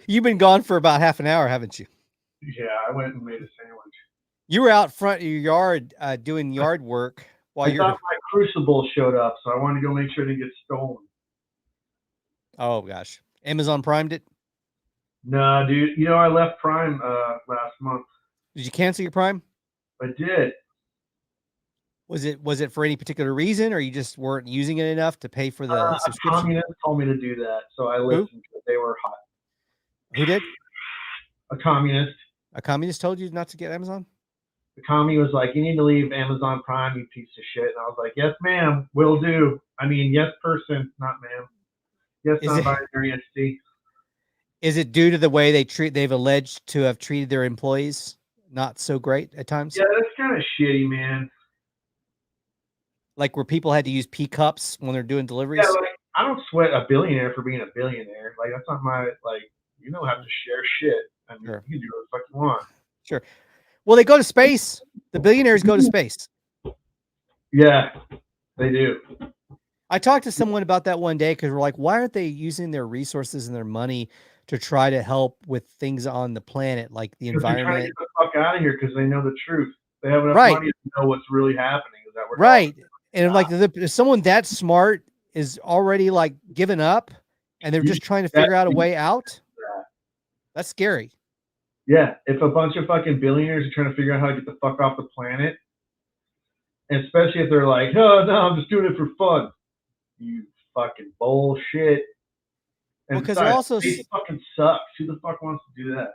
You've been gone for about half an hour, haven't you? Yeah, I went and made a sandwich. You were out front of your yard doing yard work while I thought my Crucible showed up, so I wanted to go make sure it didn't get stolen. Oh gosh, Amazon Primed it? Nah, dude. You know, I left Prime last month. Did you cancel your Prime? I did. Was it for any particular reason, or you just weren't using it enough to pay for the subscription? A communist told me to do that, so I listened because they were hot. Who did? A communist. A communist told you not to get Amazon? The commie was like, "You need to leave Amazon Prime, you piece of shit." And I was like, "Yes, ma'am, will do." I mean, yes, person, not ma'am. Yes, non-binary entity. Is it due to the way they've alleged to have treated their employees not so great at times? Yeah, that's kind of shitty, man. Like where people had to use P cups when they're doing deliveries? Yeah, like, I don't sweat a billionaire for being a billionaire. Like, that's not my, like, you don't have to share shit. I mean, Sure. you can do what the fuck you want. Sure. Well, they go to space. The billionaires go to space. Yeah, they do. I talked to someone about that one day because we're like, why aren't they using their resources and their money to try to help with things on the planet, like the environment? They're trying to get the fuck out of here because they know the truth. They have enough money to know what's really happening. Is that we're right? And like, if someone that smart is already like given up, and they're just trying to figure out a way out, that's scary. Yeah, if a bunch of fucking billionaires are trying to figure out how to get the fuck off the planet, and especially if they're like, "Oh no, I'm just doing it for fun," you fucking bullshit. And because they're also it fucking sucks. Who the fuck wants to do that?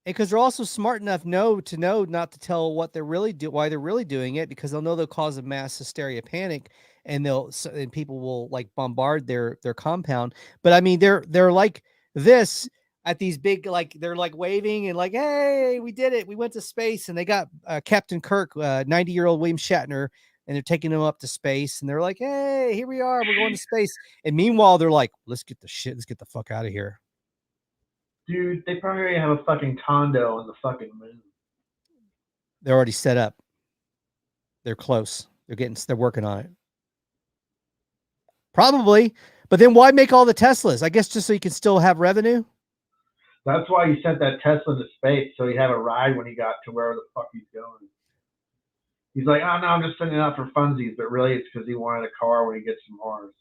Because they're also smart enough to know not to tell what they're really why they're really doing it, because they'll know they'll cause a mass hysteria, panic, and and people will like bombard their compound. But I mean, they're like this at these big, like they're like waving and like, hey, we did it, we went to space, and they got Captain Kirk, 90-year-old William Shatner, and they're taking him up to space, and they're like, hey, here we are, we're going to space. And meanwhile, they're like, let's get the fuck out of here. Dude, they probably already have a fucking condo on the fucking moon. They're already set up. They're close. They're working on it. Probably. But then why make all the Teslas? I guess just so you can still have revenue. That's why he sent that Tesla to space, so he had a ride when he got to wherever the fuck he's going. He's like, oh no, I'm just sending it out for funsies, but really it's because he wanted a car when he gets to Mars.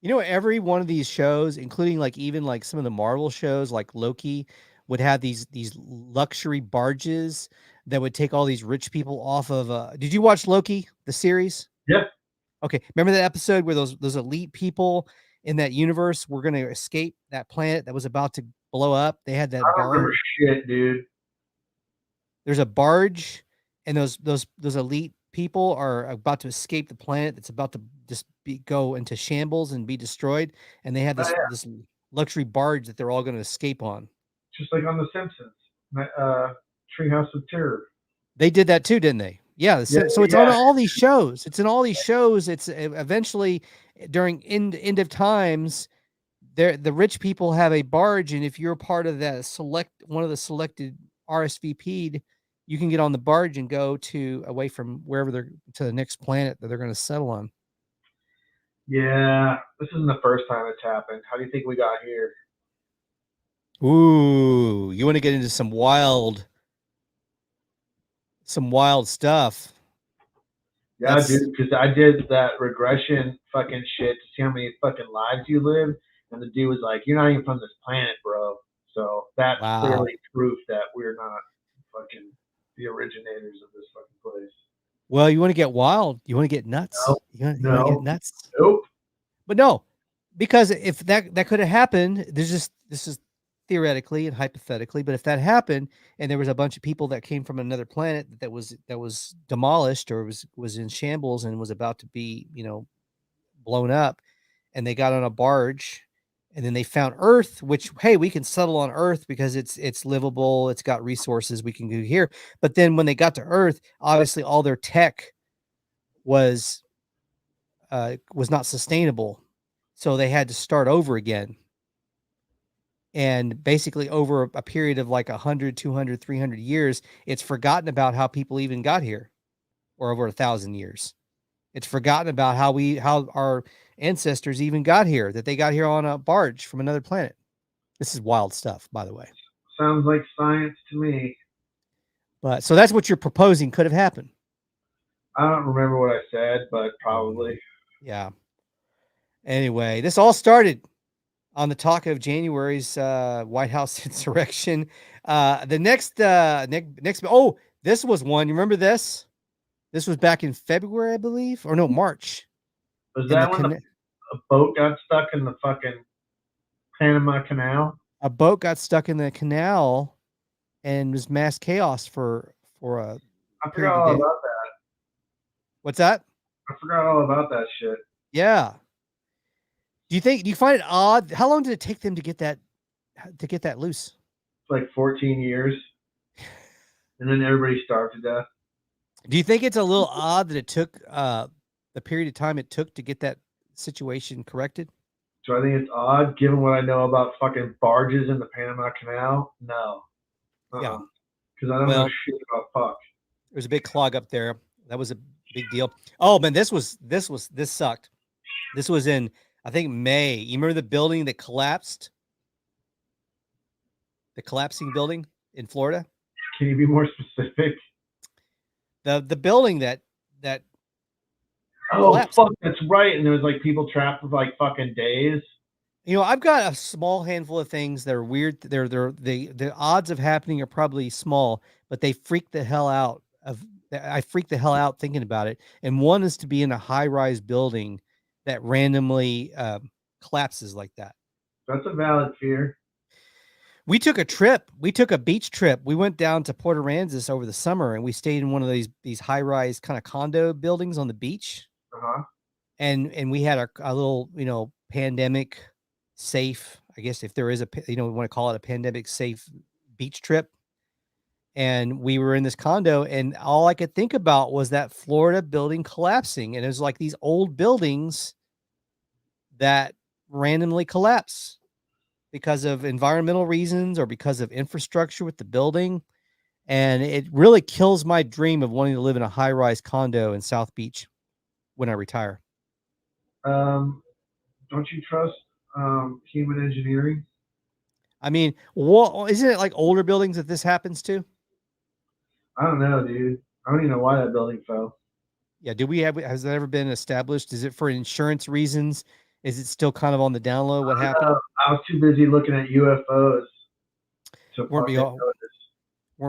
You know, every one of these shows, including like even like some of the Marvel shows, like Loki, would have these luxury barges that would take all these rich people off of. Did you watch Loki, the series? Yeah. Okay. Remember that episode where those elite people in that universe were going to escape that planet that was about to blow up? They had that I don't remember shit, dude. There's a barge, and those elite people are about to escape the planet that's about to just go into shambles and be destroyed, and they have this this luxury barge that they're all going to escape on, just like on The Simpsons, Treehouse of Terror. They did that too, didn't they? Yeah. So it's on all these shows. It's in all these shows. It's eventually during end of times, the rich people have a barge, and if you're part of that one of the selected RSVP'd, you can get on the barge and go away from wherever they're to the next planet that they're going to settle on. Yeah, this isn't the first time it's happened. How do you think we got here? Ooh, you want to get into some wild stuff? Yeah, dude, because I did that regression fucking shit to see how many fucking lives you live, and the dude was like, "You're not even from this planet, bro." So that's clearly proof that we're not fucking the originators of this fucking place. Well, you want to get wild? You want to get nuts? No, you want to get nuts? Nope. But no, because if that could have happened, this is theoretically and hypothetically, but if that happened and there was a bunch of people that came from another planet that was demolished or was in shambles and was about to be, blown up, and they got on a barge, and then they found Earth, which, hey, we can settle on Earth because it's livable, it's got resources, we can go here. But then when they got to Earth, obviously all their tech was not sustainable, so they had to start over again. And basically over a period of like 100, 200, 300 years, it's forgotten about how people even got here, or over 1,000 years. It's forgotten about how our ancestors even got here, that they got here on a barge from another planet. This is wild stuff, by the way. Sounds like science to me. But so that's what you're proposing could have happened. I don't remember what I said, but probably. Yeah. Anyway, this all started on the talk of January's White House insurrection. The next, oh, this was one. You remember this? This was back in February, I believe, or no, March. Was that when a boat got stuck in the fucking Panama Canal? A boat got stuck in the canal, and was mass chaos for a. I forgot all about that. What's that? I forgot all about that shit. Yeah. Do you find it odd? How long did it take them to get that loose? It's like 14 years. And then everybody starved to death. Do you think it's a little odd that it took the period of time it took to get that situation corrected? So I think it's odd, given what I know about fucking barges in the Panama Canal. No. Yeah. Because I don't know shit about fuck. There was a big clog up there. That was a big deal. Oh man, this sucked. This was in, I think, May. You remember the building that collapsed? The collapsing building in Florida? Can you be more specific? The building that oh collapsed. Fuck, that's right. And there was like people trapped for like fucking days. You know, I've got a small handful of things that are weird. The odds of happening are probably small, but they freak the hell out of. I freak the hell out thinking about it. And one is to be in a high-rise building that randomly collapses like that. That's a valid fear. We took a trip. We took a beach trip. We went down to Port Aransas over the summer, and we stayed in one of these high-rise kind of condo buildings on the beach. Uh-huh. And we had a little, pandemic safe, I guess, if there is we want to call it a pandemic safe beach trip. And we were in this condo, and all I could think about was that Florida building collapsing. And it was like these old buildings that randomly collapse because of environmental reasons or because of infrastructure with the building. And it really kills my dream of wanting to live in a high-rise condo in South Beach when I retire. Don't you trust human engineering? I mean, isn't it like older buildings that this happens to? I don't know, dude. I don't even know why that building fell. Yeah, has that ever been established? Is it for insurance reasons? Is it still kind of on the down low? What happened? I was too busy looking at UFOs to Weren't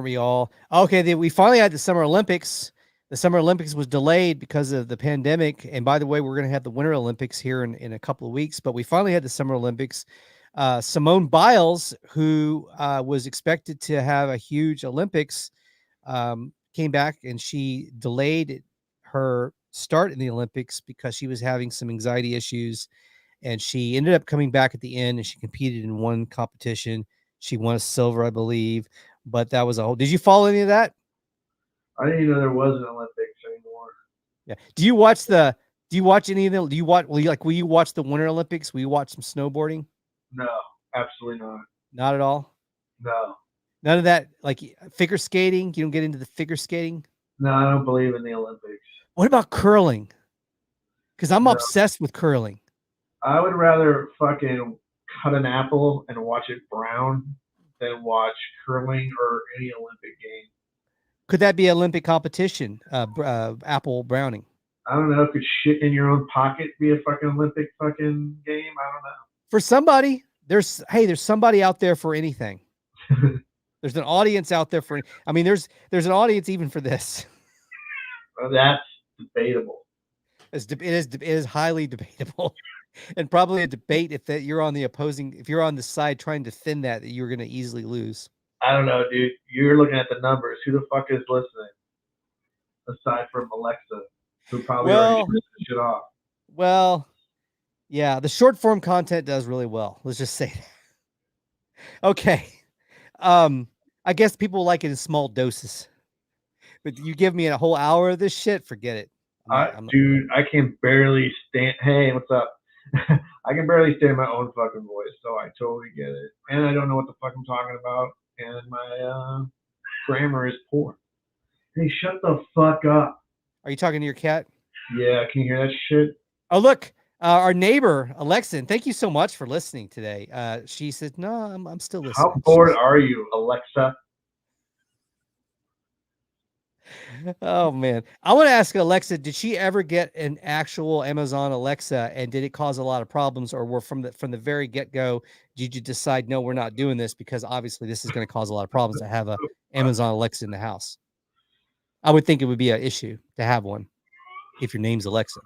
we all? Okay, we finally had the Summer Olympics. The Summer Olympics was delayed because of the pandemic. And by the way, we're going to have the Winter Olympics here in a couple of weeks. But we finally had the Summer Olympics. Simone Biles, who was expected to have a huge Olympics, came back, and she delayed her start in the Olympics because she was having some anxiety issues. And she ended up coming back at the end, and she competed in one competition. She won a silver, I believe. But that was a whole. Did you follow any of that? I didn't even know there was an Olympics anymore. Yeah. Do you watch any of them? Will you watch the Winter Olympics? Will you watch some snowboarding? No, absolutely not. Not at all? No. None of that, like figure skating? You don't get into the figure skating? No, I don't believe in the Olympics. What about curling? Because I'm obsessed with curling. I would rather fucking cut an apple and watch it brown than watch curling or any Olympic game. Could that be an Olympic competition? Apple browning? I don't know. Could shit in your own pocket be a fucking Olympic fucking game? I don't know. For somebody, there's somebody out there for anything. There's an audience out there for. I mean, there's an audience even for this. Well, that's debatable. It is highly debatable, and probably a debate if you're on the side trying to defend that you're going to easily lose. I don't know, dude. You're looking at the numbers. Who the fuck is listening? Aside from Alexa, who probably already turned the shit off. Well, Yeah, the short form content does really well. Let's just say that. Okay. I guess people like it in small doses. But you give me a whole hour of this shit, forget it. I'm not. Dude, I can barely stand. Hey, what's up? I can barely stand my own fucking voice, so I totally get it. And I don't know what the fuck I'm talking about, and my grammar is poor. Hey, shut the fuck up. Are you talking to your cat? Yeah, can you hear that shit? Oh, look, our neighbor, Alexa, thank you so much for listening today. She said, no, I'm still listening. How bored are you, Alexa? Oh, man. I want to ask Alexa, did she ever get an actual Amazon Alexa, and did it cause a lot of problems, or were from the very get-go, did you decide, no, we're not doing this because obviously this is going to cause a lot of problems to have a Amazon Alexa in the house? I would think it would be an issue to have one if your name's Alexa.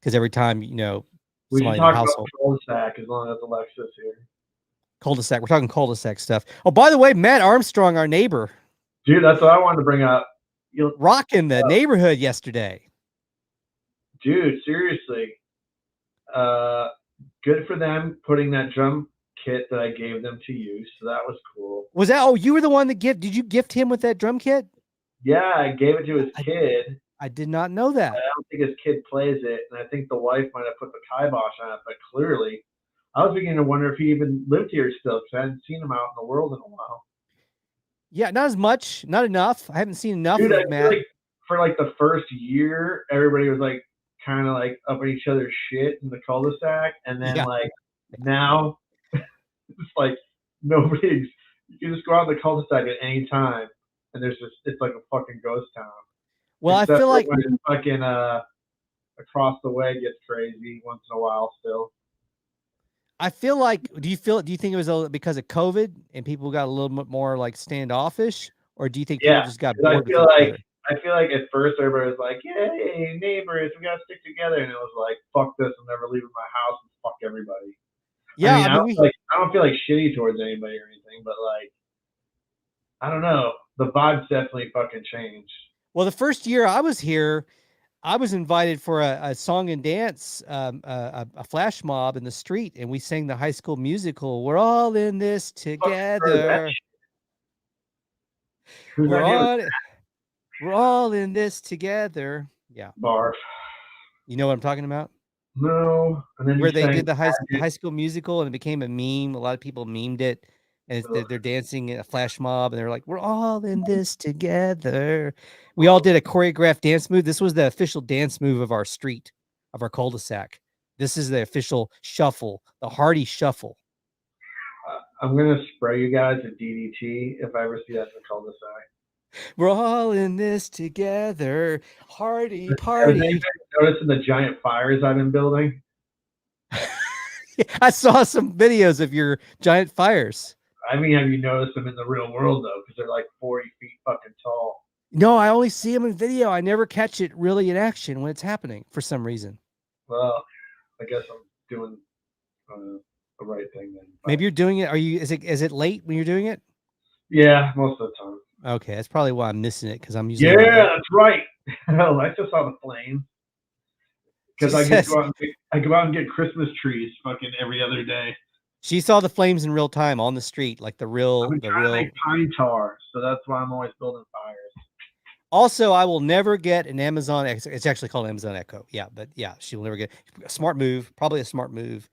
Because every time, we somebody can in the talk household. about cul-de-sac as long as Alexa's here. Cul-de-sac. We're talking cul-de-sac stuff. Oh, by the way, Matt Armstrong, our neighbor. Dude, that's what I wanted to bring up. Rocking the neighborhood yesterday. Dude, seriously. Good for them putting that drum kit that I gave them to use. So that was cool. Was that, you were the one that did you gift him with that drum kit? Yeah, I gave it to his kid. I did not know that. I don't think his kid plays it, and I think the wife might have put the kibosh on it, but clearly, I was beginning to wonder if he even lived here still, because I hadn't seen him out in the world in a while. Yeah, not as much, not enough. I haven't seen enough Dude, of it, Matt. Like, for like the first year, everybody was like kind of like up at each other's shit in the cul-de-sac, and then like now, it's like nobody's. You can just go out in the cul-de-sac at any time, and it's like a fucking ghost town. Well, Except I feel like when fucking across the way gets crazy once in a while still. I feel like, do you think it was because of COVID and people got a little bit more like standoffish, or do you think people just got bored with each other? I feel like at first everybody was like, "Yay, neighbors, we gotta stick together," and it was like, "Fuck this, I'm never leaving my house and fuck everybody." Yeah, I don't feel like shitty towards anybody or anything, but like, I don't know, the vibes definitely fucking changed. Well, the first year I was here, I was invited for a song and dance, a flash mob in the street, and we sang the High School Musical. We're all in this together. We're all in this together. Yeah. Barf. You know what I'm talking about? No. And then where they did the high School Musical and it became a meme. A lot of people memed it, and they're dancing in a flash mob, and they're like, "We're all in this together." We all did a choreographed dance move. This was the official dance move of our street, of our cul-de-sac. This is the official shuffle, the Hardy Shuffle. I'm gonna spray you guys with DDT if I ever see that in the cul-de-sac. We're all in this together, Hardy party. Have you noticed the giant fires I've been building? I saw some videos of your giant fires. I mean, have you noticed them in the real world though? Because they're like 40 feet fucking tall. No, I only see them in video. I never catch it really in action when it's happening for some reason. Well, I guess I'm doing the right thing then. Maybe you're doing it. Is it late when you're doing it? Yeah, most of the time. Okay, that's probably why I'm missing it, because I'm using. Yeah, that's right. I just saw the flames. Because I go out and get Christmas trees fucking every other day. She saw the flames in real time on the street, like the real. I'm trying to make pine tar, so that's why I'm always building fires. Also, I will never get an Amazon. It's actually called Amazon Echo. Yeah, but yeah, she will never get a smart move. Probably a smart move.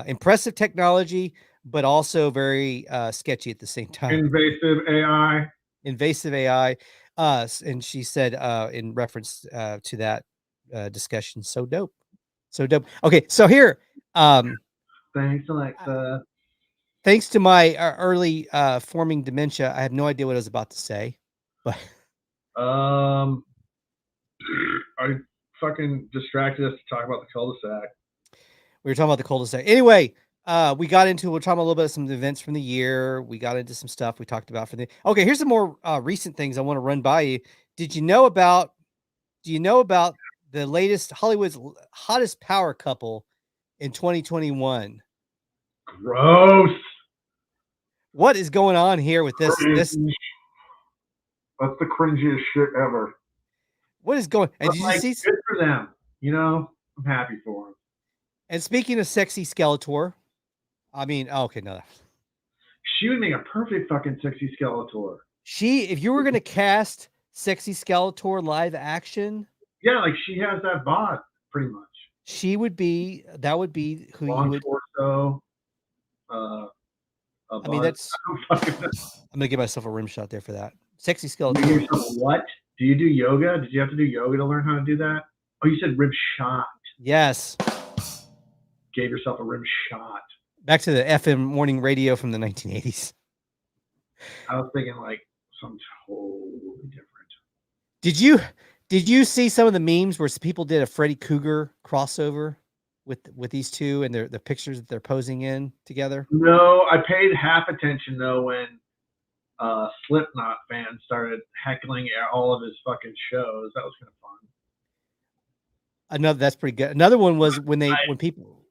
Impressive technology, but also very sketchy at the same time. Invasive AI. Invasive AI. And she said in reference to that discussion, so dope. Okay, so here. Thanks, Alexa. Thanks to my early forming dementia, I have no idea what I was about to say, but I fucking distracted us to talk about the cul-de-sac. We were talking about the cul-de-sac. Anyway, we're talking a little bit of some events from the year. We got into some stuff we talked about okay, here's some more recent things I want to run by you. Do you know about the latest Hollywood's hottest power couple in 2021? Gross. What is going on here with this? That's the cringiest shit ever. What is going? And did you see? Good for them. I'm happy for him. And speaking of sexy Skeletor, I mean, okay, no. She would make a perfect fucking sexy Skeletor. If you were going to cast sexy Skeletor live action, yeah, like she has that bod pretty much. That would be who Long you would. Torso. I mean, that's. I'm gonna give myself a rim shot there for that. Sexy Skeletor. What? Do you do yoga? Did you have to do yoga to learn how to do that? Oh, you said rim shot. Yes. Gave yourself a rim shot. Back to the FM morning radio from the 1980s. I was thinking like something totally different. Did you see some of the memes where people did a Freddy Krueger crossover with these two and the pictures that they're posing in together? No, I paid half attention though when Slipknot fans started heckling all of his fucking shows. That was kind of fun. That's pretty good. Another one was when people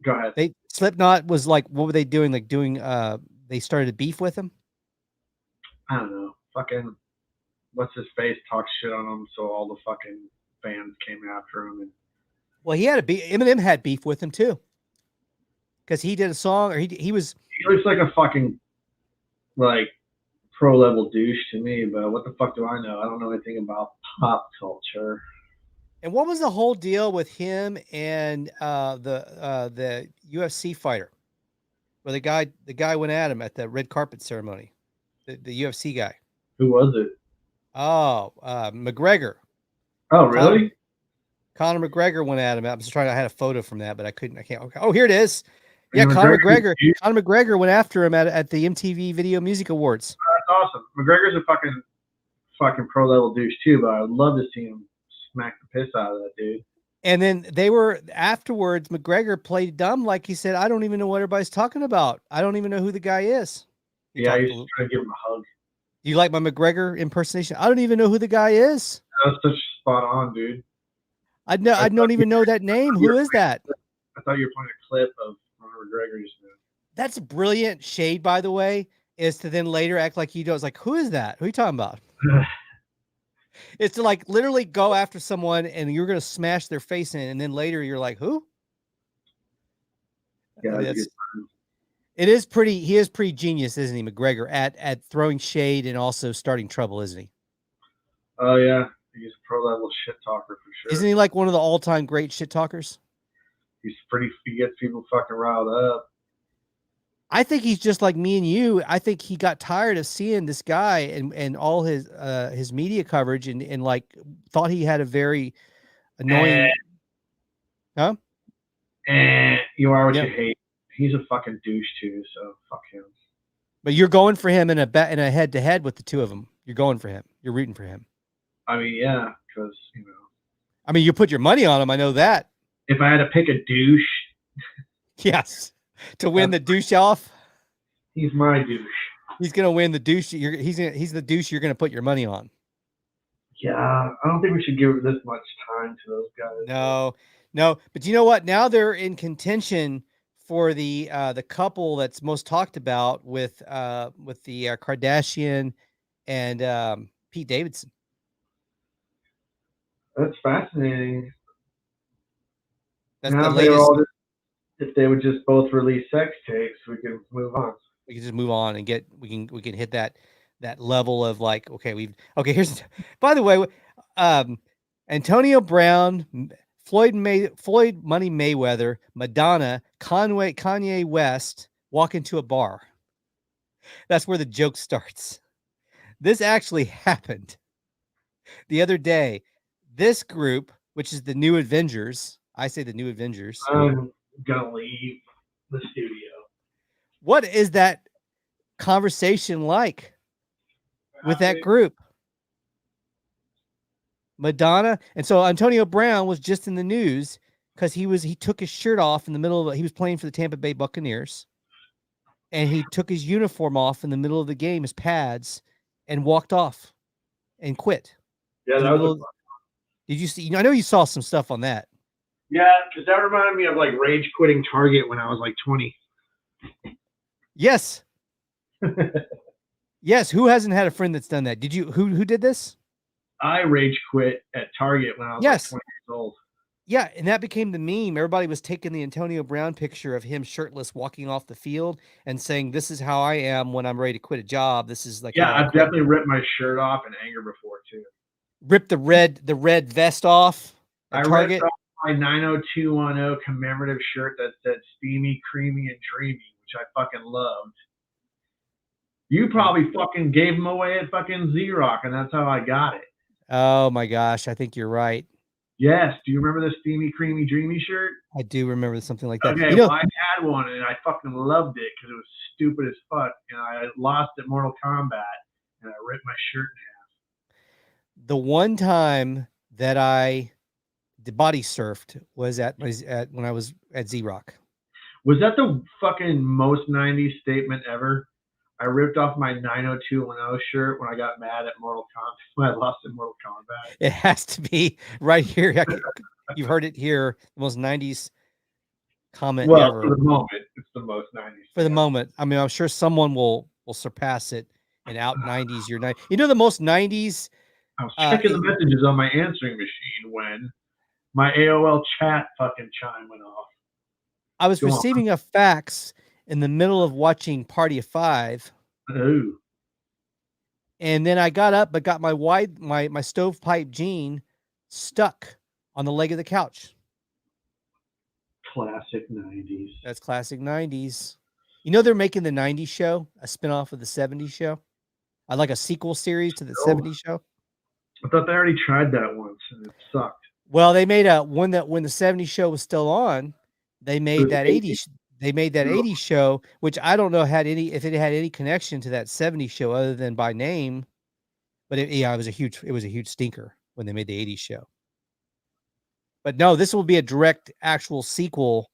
go ahead. Slipknot was like, what were they doing? Like they started a beef with him. I don't know. Fucking what's his face talks shit on him, so all the fucking fans came after him. Well, he had a beef. Eminem had beef with him too, because he did a song, or he was. He looks like a fucking like pro level douche to me, but what the fuck do I know? I don't know anything about pop culture. And what was the whole deal with him and the UFC fighter, where the guy went at him at the red carpet ceremony, the UFC guy? Who was it? Oh, McGregor. Oh, really? Conor McGregor went at him. I was trying. I had a photo from that, but I can't. Okay. Oh, here it is. Yeah, Conor McGregor. Conor McGregor went after him at the MTV Video Music Awards. That's awesome. McGregor's a fucking pro level douche too, but I would love to see him smack the piss out of that dude. And then they were afterwards. McGregor played dumb, like he said, "I don't even know what everybody's talking about. I don't even know who the guy is." I used to try to give him a hug. Do you like my McGregor impersonation? I don't even know who the guy is. That's such spot on, dude. I don't even know that name. Who is that? I thought you were playing a clip of Conor McGregor just now. That's brilliant shade, by the way, is to then later act like you do. It's like, who is that? Who are you talking about? It's to like literally go after someone and you're going to smash their face in. And then later you're like, who? Yeah, he is pretty genius, isn't he, McGregor, at throwing shade and also starting trouble, isn't he? Oh, yeah. He's a pro level shit talker for sure. Isn't he like one of the all time great shit talkers? He gets people fucking riled up. I think he's just like me and you. I think he got tired of seeing this guy and all his media coverage and like thought he had a very annoying. Huh? And you are what you hate. He's a fucking douche too, so fuck him. But you're going for him in a head to head with the two of them. You're going for him. You're rooting for him. I mean, yeah, because I mean, you put your money on him. I know that. If I had to pick a douche, yes, to win the douche off, he's my douche. He's gonna win the douche. He's the douche you're gonna put your money on. Yeah, I don't think we should give this much time to those guys. No. But you know what? Now they're in contention for the couple that's most talked about with the Kardashian and Pete Davidson. That's fascinating. That's the latest. If they would just both release sex tapes, we can move on. We can just move on and we can hit that level of like, here's, by the way, Antonio Brown, Floyd Money Mayweather, Madonna, Kanye West walk into a bar. That's where the joke starts. This actually happened the other day. This group, which is the New Avengers, I say the New Avengers. I'm gonna leave the studio. What is that conversation like with that group? Madonna. And so Antonio Brown was just in the news because he took his shirt off in the middle of he was playing for the Tampa Bay Buccaneers. And he took his uniform off in the middle of the game, his pads, and walked off and quit. Yeah, that was did you see? I know you saw some stuff on that. Yeah, because that reminded me of like rage quitting Target when I was like 20. Yes. Yes. Who hasn't had a friend that's done that? Did you? Who did this? I rage quit at Target when I was like 20 years old. Yeah, and that became the meme. Everybody was taking the Antonio Brown picture of him shirtless walking off the field and saying, "This is how I am when I'm ready to quit a job. This is like Yeah, how I I've quit." definitely ripped my shirt off in anger before too. Ripped the red vest off I at ripped Target. off my 90210 commemorative shirt that said "Steamy, Creamy, and Dreamy," which I fucking loved. You probably fucking gave them away at fucking Z-Rock, and that's how I got it. Oh my gosh, I think you're right. Yes. Do you remember the Steamy, Creamy, Dreamy shirt? I do remember something like that. Okay, You know, well, I had one, and I fucking loved it because it was stupid as fuck, and I lost at Mortal Kombat, and I ripped my shirt in the one time that I body surfed was at when I was at Z-Rock. half. Was that the fucking most 90s statement ever? I ripped off my 90210 shirt when I got mad at Mortal Kombat, when I lost in Mortal Kombat. It has to be right here. You've heard it here. The most 90s comment Well, ever. for the moment, it's the most 90s. For the moment. I mean, I'm sure someone will surpass it and out 90s your 90s. You know, the most 90s. I was checking the messages on my answering machine when my AOL chat fucking chime went off. I was receiving a fax in the middle of watching Party of Five. Ooh. And then I got up, but got my stovepipe jean stuck on the leg of the couch. Classic 90s. That's classic 90s. You know, they're making the 90s show, a spinoff of the 70s show. I like a sequel series to the 70s show. I thought they already tried that once and it sucked. Well, they made a one that when the 70s show was still on, they made that 80s. They made that 80s show, which I don't know if it had any connection to that 70s show other than by name. But it was a huge stinker when they made the 80s show. But no, this will be a direct actual sequel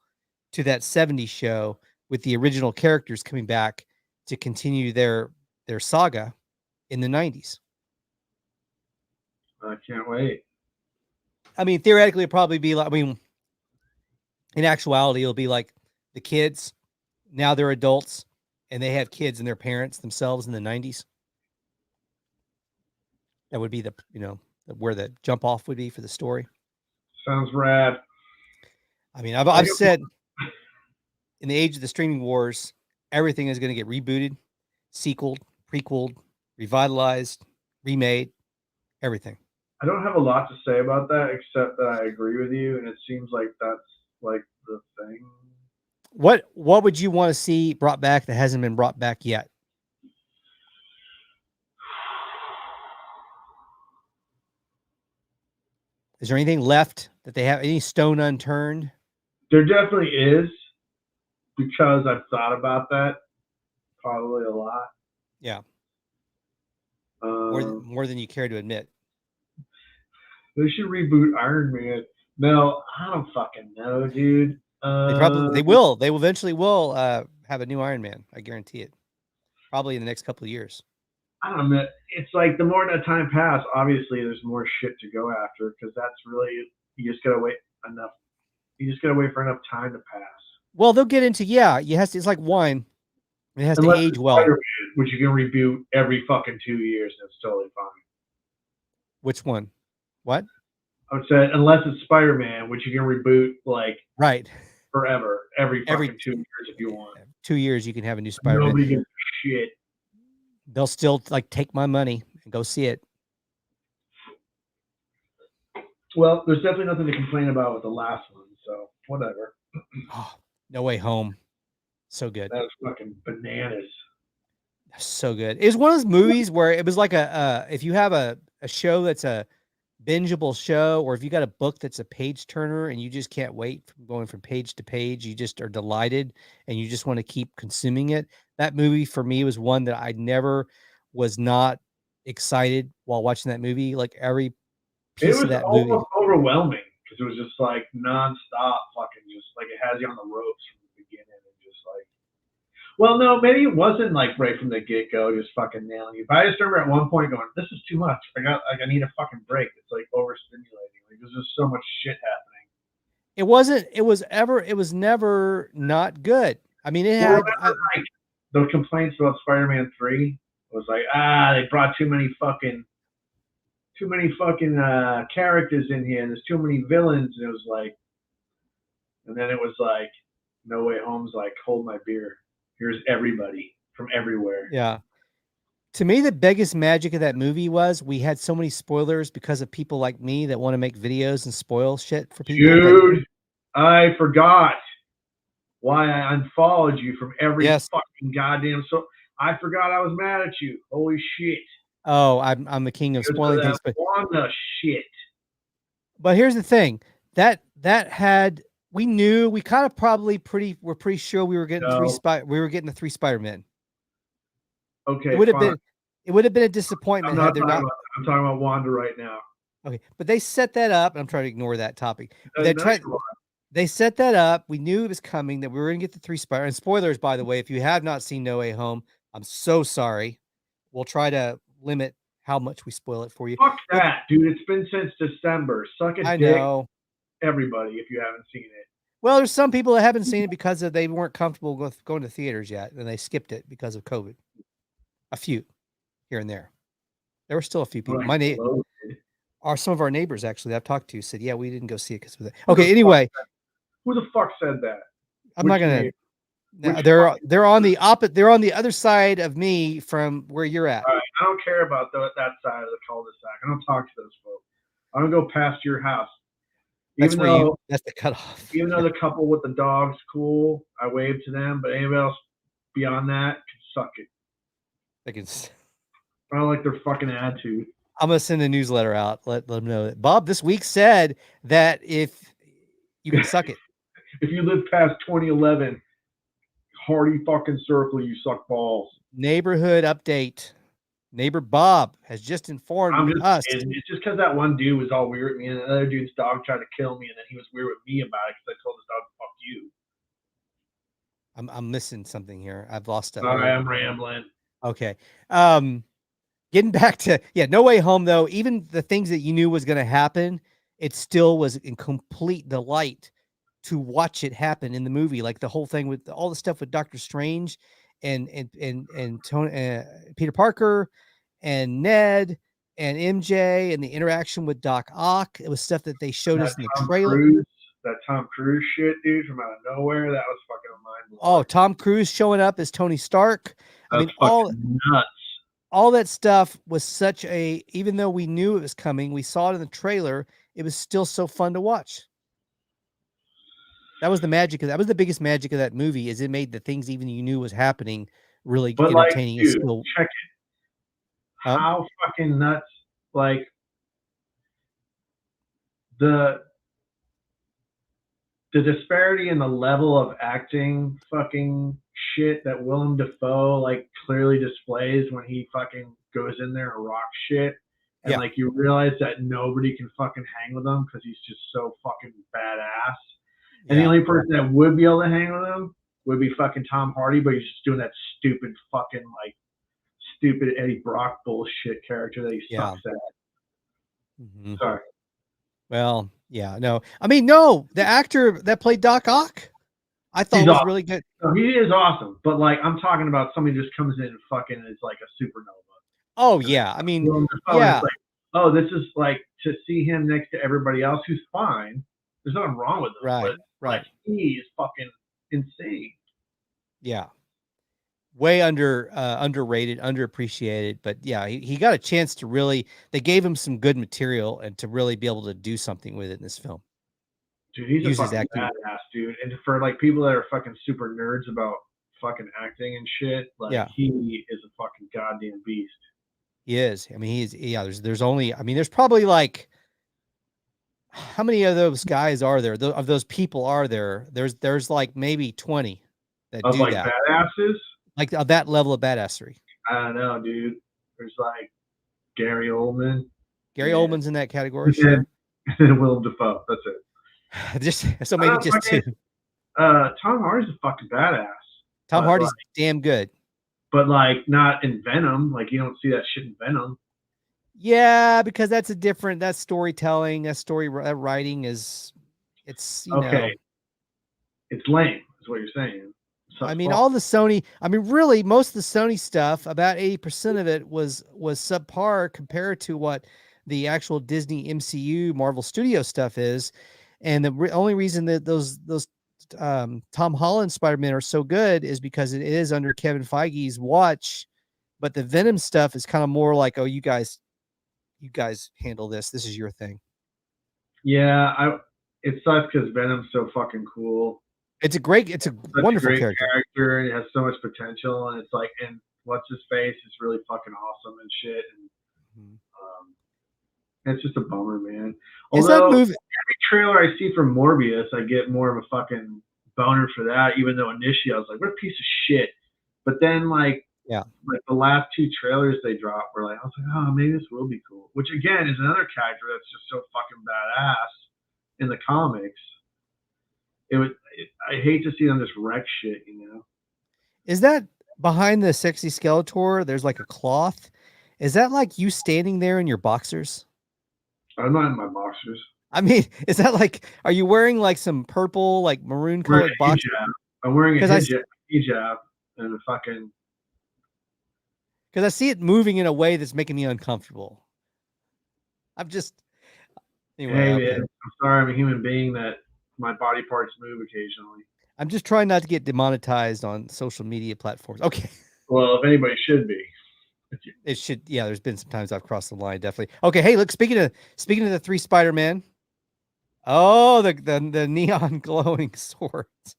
to that 70s show with the original characters coming back to continue their saga in the 90s. I can't wait. I mean, theoretically, it'll probably be like, in actuality, it'll be like the kids, now they're adults, and they have kids and their parents themselves in the 90s. That would be where the jump off would be for the story. Sounds rad. I mean, I've said in the age of the streaming wars, everything is going to get rebooted, sequeled, prequeled, revitalized, remade, everything. I don't have a lot to say about that except that I agree with you, and it seems like that's like the thing. What would you want to see brought back that hasn't been brought back yet? Is there anything left that they have, any stone unturned? There definitely is, because I've thought about that probably a lot. Yeah. More than you care to admit. They should reboot Iron Man. No, I don't fucking know, dude. They will. They eventually will have a new Iron Man. I guarantee it. Probably in the next couple of years. I don't know. It's like the more that time passes, obviously there's more shit to go after, because that's really, you just gotta wait enough. You just gotta wait for enough time to pass. Well, they'll get into it's like wine. It has to age well. Which you can reboot every fucking 2 years, and it's totally fine. Which one? What? I would say unless it's Spider-Man, which you can reboot like right forever, every 2 years if you want. 2 years you can have a new Spider-Man. Nobody gives a shit. They'll still like take my money and go see it. Well, there's definitely nothing to complain about with the last one, so whatever. Oh, No Way Home. So good. That was fucking bananas. So good. It was one of those movies where it was like if you have a show that's a bingeable show, or if you got a book that's a page turner and you just can't wait from going from page to page, you just are delighted and you just want to keep consuming it. That movie for me was one that I never was not excited while watching that movie. Like every piece of that movie. It was almost overwhelming because it was just like nonstop fucking just like it has you on the ropes from the beginning and just like, well, no, maybe it wasn't like right from the get-go just fucking nailing you. But I just remember at one point going, this is too much. I need a fucking break. It's like overstimulating. Like there's just so much shit happening. It was never not good. I mean, it had like the complaints about Spider-Man 3 was like, they brought too too many fucking characters in here, and there's too many villains, and it was like, and then it was like, No Way Home's like, hold my beer. Here's everybody from everywhere. Yeah. To me, the biggest magic of that movie was we had so many spoilers because of people like me that want to make videos and spoil shit for people. Dude, I forgot why I unfollowed you from every fucking goddamn. So I forgot I was mad at you. Holy shit. Oh, I'm the king of spoiling things. But Wanda shit. But here's the thing that had we knew we kind of probably we're pretty sure we were getting the 3 Spider-Men. Okay, it would have been a disappointment had there not. I'm talking about Wanda right now. Okay, but they set that up, and I'm trying to ignore that topic. They set that up. We knew it was coming, that we were going to get the 3 Spider. And spoilers, by the way, if you have not seen No Way Home, I'm so sorry. We'll try to limit how much we spoil it for you. Fuck that, dude. It's been since December. Suck a dick. I know. Everybody, if you haven't seen it. Well, there's some people that haven't seen it because they weren't comfortable with going to theaters yet, and they skipped it because of COVID. A few here and there. There were still a few people. Some of our neighbors actually that I've talked to said, yeah, we didn't go see it because of that. Okay, anyway. Who the fuck said that? I'm not gonna. They're on the they're on the other side of me from where you're at. All right, I don't care about that side of the cul-de-sac. I don't talk to those folks. I don't go past your house. That's the cutoff. Even though the couple with the dog's cool, I wave to them. But anybody else beyond that can suck it. I don't like their fucking attitude. I'm gonna send a newsletter out. Let them know that Bob this week said that if you can suck it. If you live past 2011, hardy fucking circle, you suck balls. Neighborhood update. Neighbor Bob has just informed us. It's just because that one dude was all weird with me, and another dude's dog tried to kill me, and then he was weird with me about it because I told his dog, "Fuck you." I'm missing something here. I've lost it. Sorry, I'm rambling. Okay. Getting back to No Way Home though. Even the things that you knew was going to happen, it still was in complete delight to watch it happen in the movie. Like the whole thing with all the stuff with Doctor Strange and Tony, Peter Parker and Ned and MJ and the interaction with Doc Ock. It was stuff that they showed us in the trailer. That Tom Cruise shit, dude, from out of nowhere. That was fucking mind-blowing. Oh, Tom Cruise showing up as Tony Stark. I mean, nuts. All that stuff was such a, even though we knew it was coming, we saw it in the trailer, it was still so fun to watch. That was the magic of that. Was the biggest magic of that movie, is it made the things even you knew was happening really entertaining. Like, dude, check it. How fucking nuts, like the disparity in the level of acting fucking shit that Willem Dafoe like clearly displays when he fucking goes in there and rocks shit. And like you realize that nobody can fucking hang with him because he's just so fucking badass. And the only person that would be able to hang with him would be fucking Tom Hardy, but he's just doing that stupid fucking like stupid Eddie Brock bullshit character that he sucks at. Mm-hmm. Sorry. Well, no. I mean, no, the actor that played Doc Ock, I thought was really good. No, he is awesome, but like I'm talking about somebody who just comes in and fucking is like a supernova. Oh yeah, I mean, like, oh, this is like to see him next to everybody else who's fine. There's nothing wrong with him. Right. Like, he is fucking insane. Yeah. Way underrated, underappreciated, but he got a chance to really. They gave him some good material and to really be able to do something with it in this film. Dude, he's a fucking badass, dude. And for like people that are fucking super nerds about fucking acting and shit, like he is a fucking goddamn beast. He is. I mean, there's only. I mean, there's probably like. How many of those guys are there? Of those people are there? There's like maybe 20 that do like that. Badasses. Like that level of badassery. I don't know, dude. There's like Gary Oldman. Gary Oldman's in that category, sure. And Willem Dafoe. That's it. Maybe just two. Tom Hardy's a fucking badass. Tom Hardy's damn good. But like not in Venom. Like you don't see that shit in Venom. Yeah, because that's storytelling. That writing it's okay. It's lame, is what you're saying. I mean, all the Sony. I mean, really, most of the Sony stuff, about 80% of it was subpar compared to what the actual Disney MCU Marvel Studio stuff is. And the only reason that those Tom Holland Spider-Man are so good is because it is under Kevin Feige's watch, but the Venom stuff is kind of more like, oh, you guys handle this. This is your thing. Yeah, it sucks because Venom's so fucking cool. It's a wonderful character. It has so much potential, and it's like, and what's his face is really fucking awesome and shit. And it's just a bummer, man. Although every trailer I see for Morbius, I get more of a fucking boner for that. Even though initially I was like, what a piece of shit. But then like the last 2 trailers they dropped were like, I was like, oh, maybe this will be cool. Which again is another character that's just so fucking badass in the comics. I hate to see them just wreck shit, you know. Is that behind the sexy Skeletor? There's like a cloth. Is that like you standing there in your boxers? I'm not in my boxers. I mean, is that like, are you wearing like some purple, like maroon colored boxers? I'm wearing a hijab and a fucking. Because I see it moving in a way that's making me uncomfortable. Anyway, hey, man, I'm sorry, I'm a human being that my body parts move occasionally. I'm just trying not to get demonetized on social media platforms. Okay. Well, if anybody should be. It should, yeah. There's been some times I've crossed the line, definitely. Okay, hey, look. Speaking of the 3 Spider-Man. Oh, the neon glowing swords.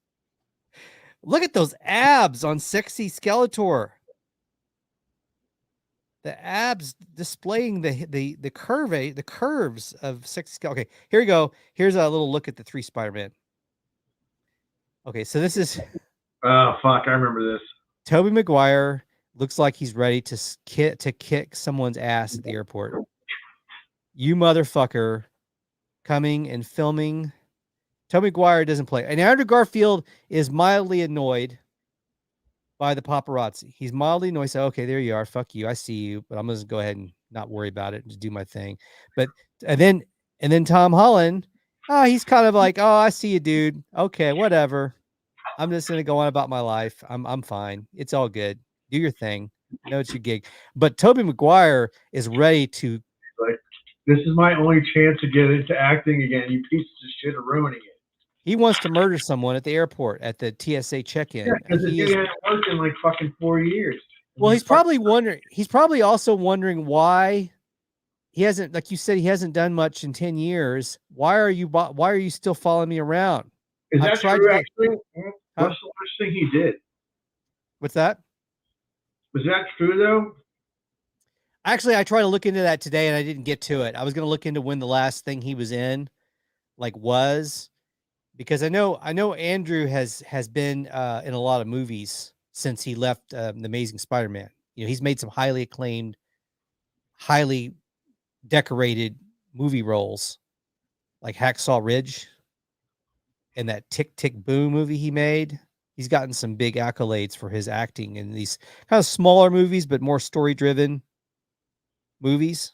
Look at those abs on sexy Skeletor. The abs displaying the curves of sexy Skeletor. Okay, here we go. Here's a little look at the 3 Spider-Man. Okay, so this is. Oh fuck! I remember this. Tobey Maguire. Looks like he's ready to kick someone's ass at the airport. You motherfucker, coming and filming. Tobey Maguire doesn't play. And Andrew Garfield is mildly annoyed by the paparazzi. He's mildly annoyed. So, okay, there you are. Fuck you. I see you. But I'm going to go ahead and not worry about it and just do my thing. But and then Tom Holland, he's kind of like, oh, I see you, dude. Okay, whatever. I'm just going to go on about my life. I'm fine. It's all good. Do your thing. No, it's your gig. But Tobey Maguire is ready to. Like, this is my only chance to get into acting again. You pieces of shit are ruining it. He wants to murder someone at the airport at the TSA check-in. Yeah, because he hasn't worked in like fucking 4 years. Well, he's probably wondering. He's probably also wondering why he hasn't, like you said, he hasn't done much in 10 years. Why are you still following me around? Is that true? Actually, what's the worst thing he did? What's that? Was that true though? Actually, I tried to look into that today and I didn't get to it. I was going to look into when the last thing he was in was, because I know Andrew has been in a lot of movies since he left The Amazing Spider-Man. You know, he's made some highly acclaimed, highly decorated movie roles like Hacksaw Ridge and that Tick Tick Boom movie he made. He's gotten some big accolades for his acting in these kind of smaller movies, but more story-driven movies.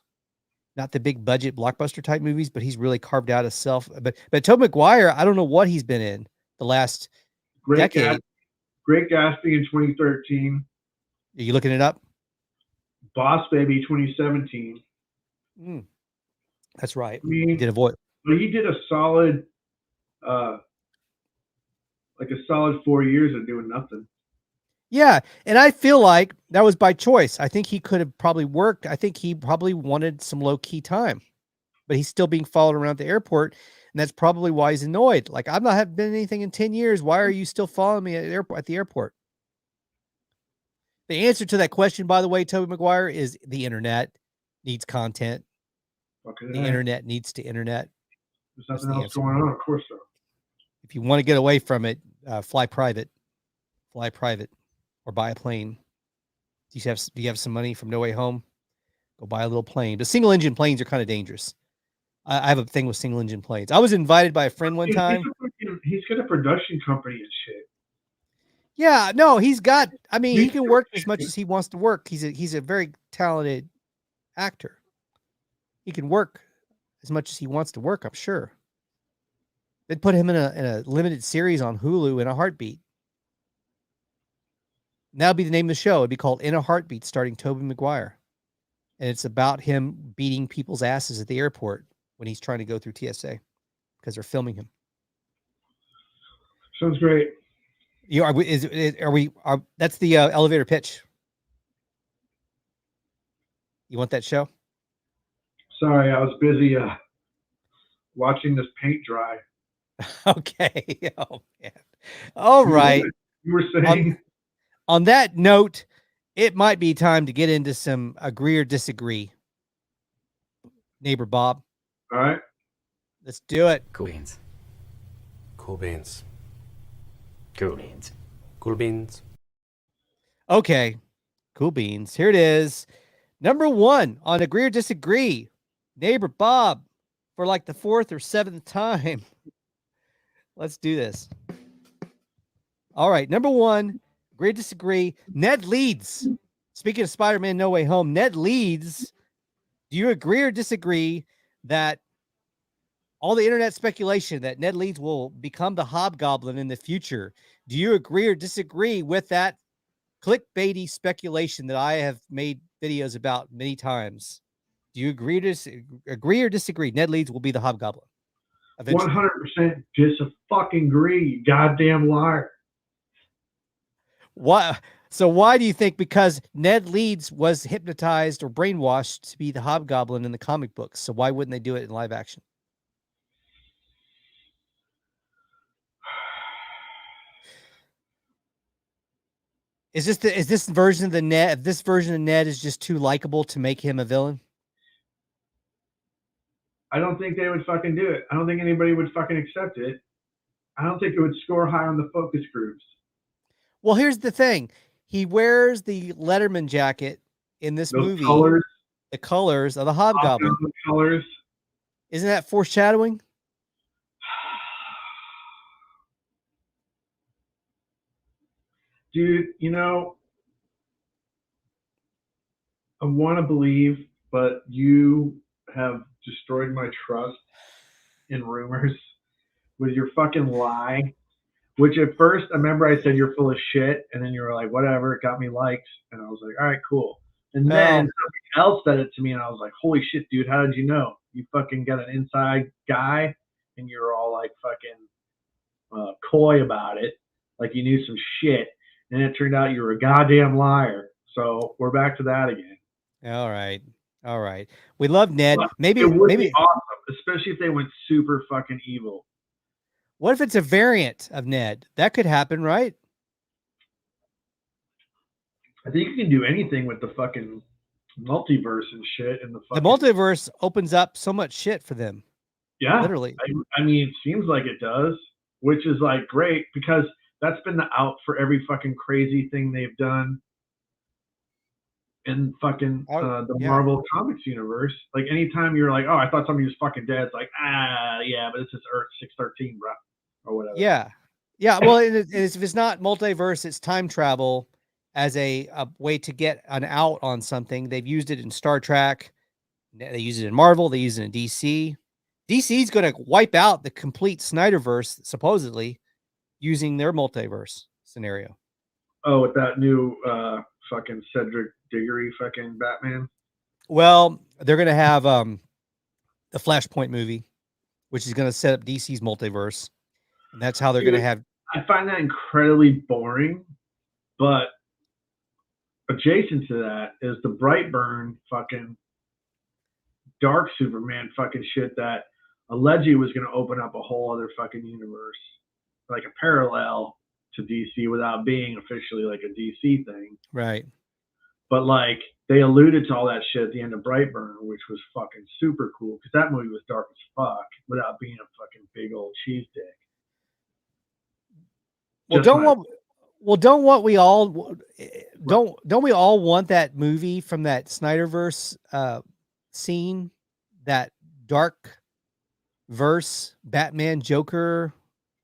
Not the big budget blockbuster type movies, but he's really carved out himself. But Tobey Maguire, I don't know what he's been in the last decade. Great Gatsby in 2013. Are you looking it up? Boss Baby 2017. That's right. I mean, he did avoid. But he did a solid, like a solid 4 years of doing nothing. Yeah, and I feel like that was by choice. I think he could have probably worked. I think he probably wanted some low-key time, but he's still being followed around the airport, and that's probably why he's annoyed. Like, I've not been anything in 10 years. Why are you still following me at the airport? The answer to that question, by the way, Tobey Maguire, is the internet needs content. The internet needs to internet. There's nothing else going on, of course so. If you want to get away from it, fly private, or buy a plane. Do you have some money from No Way Home? Go buy a little plane. But single engine planes are kind of dangerous. I have a thing with single engine planes. I was invited by a friend one time. He's got a production company and shit. Yeah, no, he can work as much as he wants to work. He's a very talented actor. He can work as much as he wants to work, I'm sure. They'd put him in a limited series on Hulu in a heartbeat. And that'll be the name of the show. It'd be called In a Heartbeat, starring Tobey Maguire. and it's about him beating people's asses at the airport when he's trying to go through TSA because they're filming him. Sounds great. That's the elevator pitch. You want that show? Sorry, I was busy watching this paint dry. Okay. Oh man. All right. You were saying on that note, it might be time to get into some agree or disagree. Neighbor Bob. All right. Let's do it. Cool beans. Cool beans. Cool beans. Cool beans. Okay. Cool beans. Here it is. Number 1 on agree or disagree. Neighbor Bob for like the 4th or 7th time. Let's do this. All right. Number 1, agree or disagree. Ned Leeds. Speaking of Spider-Man No Way Home, Ned Leeds. Do you agree or disagree that all the internet speculation that Ned Leeds will become the Hobgoblin in the future? Do you agree or disagree with that clickbaity speculation that I have made videos about many times? Do you agree or disagree? Ned Leeds will be the Hobgoblin. 100% fucking agree, you goddamn liar. What? So why do you think? Because Ned Leeds was hypnotized or brainwashed to be the Hobgoblin in the comic books. So why wouldn't they do it in live action? Is this version of the Ned? This version of Ned is just too likable to make him a villain. I don't think they would fucking do it. I don't think anybody would fucking accept it. I don't think it would score high on the focus groups. Well, here's the thing. He wears the Letterman jacket in this movie. Colors, the colors of the Hobgoblin. Colors. Isn't that foreshadowing? Dude, you know, I want to believe, but you have destroyed my trust in rumors with your fucking lie. Which at first, I remember I said you're full of shit, and then you were like, whatever, it got me likes, and I was like, all right, cool. And then somebody else said it to me, and I was like, holy shit, dude, how did you know? You fucking got an inside guy, and you're all like fucking coy about it, like you knew some shit, and it turned out you were a goddamn liar. So we're back to that again. All right. We love Ned. But maybe it would be awesome, especially if they went super fucking evil. What if it's a variant of Ned? That could happen, right? I think you can do anything with the fucking multiverse and shit. And the multiverse opens up so much shit for them. Yeah. Literally. I mean, it seems like it does, which is like great because that's been the out for every fucking crazy thing they've done in fucking Marvel Comics universe. Like anytime you're like, oh, I thought somebody was fucking dead. It's like, yeah, but it's just Earth 613, bro. Or whatever. Yeah. Well, if it's not multiverse, it's time travel as a way to get an out on something. They've used it in Star Trek. They use it in Marvel. They use it in DC. DC's going to wipe out the complete Snyderverse, supposedly, using their multiverse scenario. Oh, with that new fucking Cedric Diggory fucking Batman? Well, they're going to have the Flashpoint movie, which is going to set up DC's multiverse. And that's how they're going to have. I find that incredibly boring, but adjacent to that is the Brightburn fucking Dark Superman fucking shit that allegedly was going to open up a whole other fucking universe, like a parallel to DC without being officially like a DC thing. Right. But like they alluded to all that shit at the end of Brightburn, which was fucking super cool because that movie was dark as fuck without being a fucking big old cheese dick. Well, don't we all want that movie from that Snyderverse scene, that dark verse Batman Joker?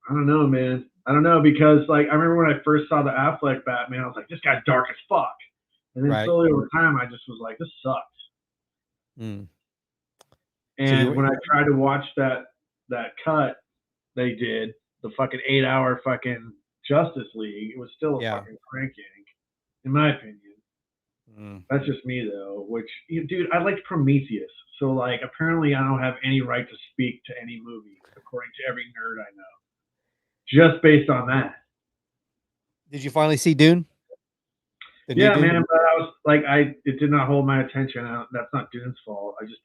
I don't know, man. I don't know because like I remember when I first saw the Affleck Batman, I was like, this guy's dark as fuck. And then slowly over time, I just was like, this sucks. Mm. And when I tried to watch that cut they did, the fucking 8-hour fucking Justice League, it was still a fucking crank yank, in my opinion. That's just me though. Which, dude, I liked Prometheus. So like, apparently, I don't have any right to speak to any movie, according to every nerd I know, just based on that. Did you finally see Dune? Yeah, Dune? Man, but I was like, it did not hold my attention. That's not Dune's fault. I just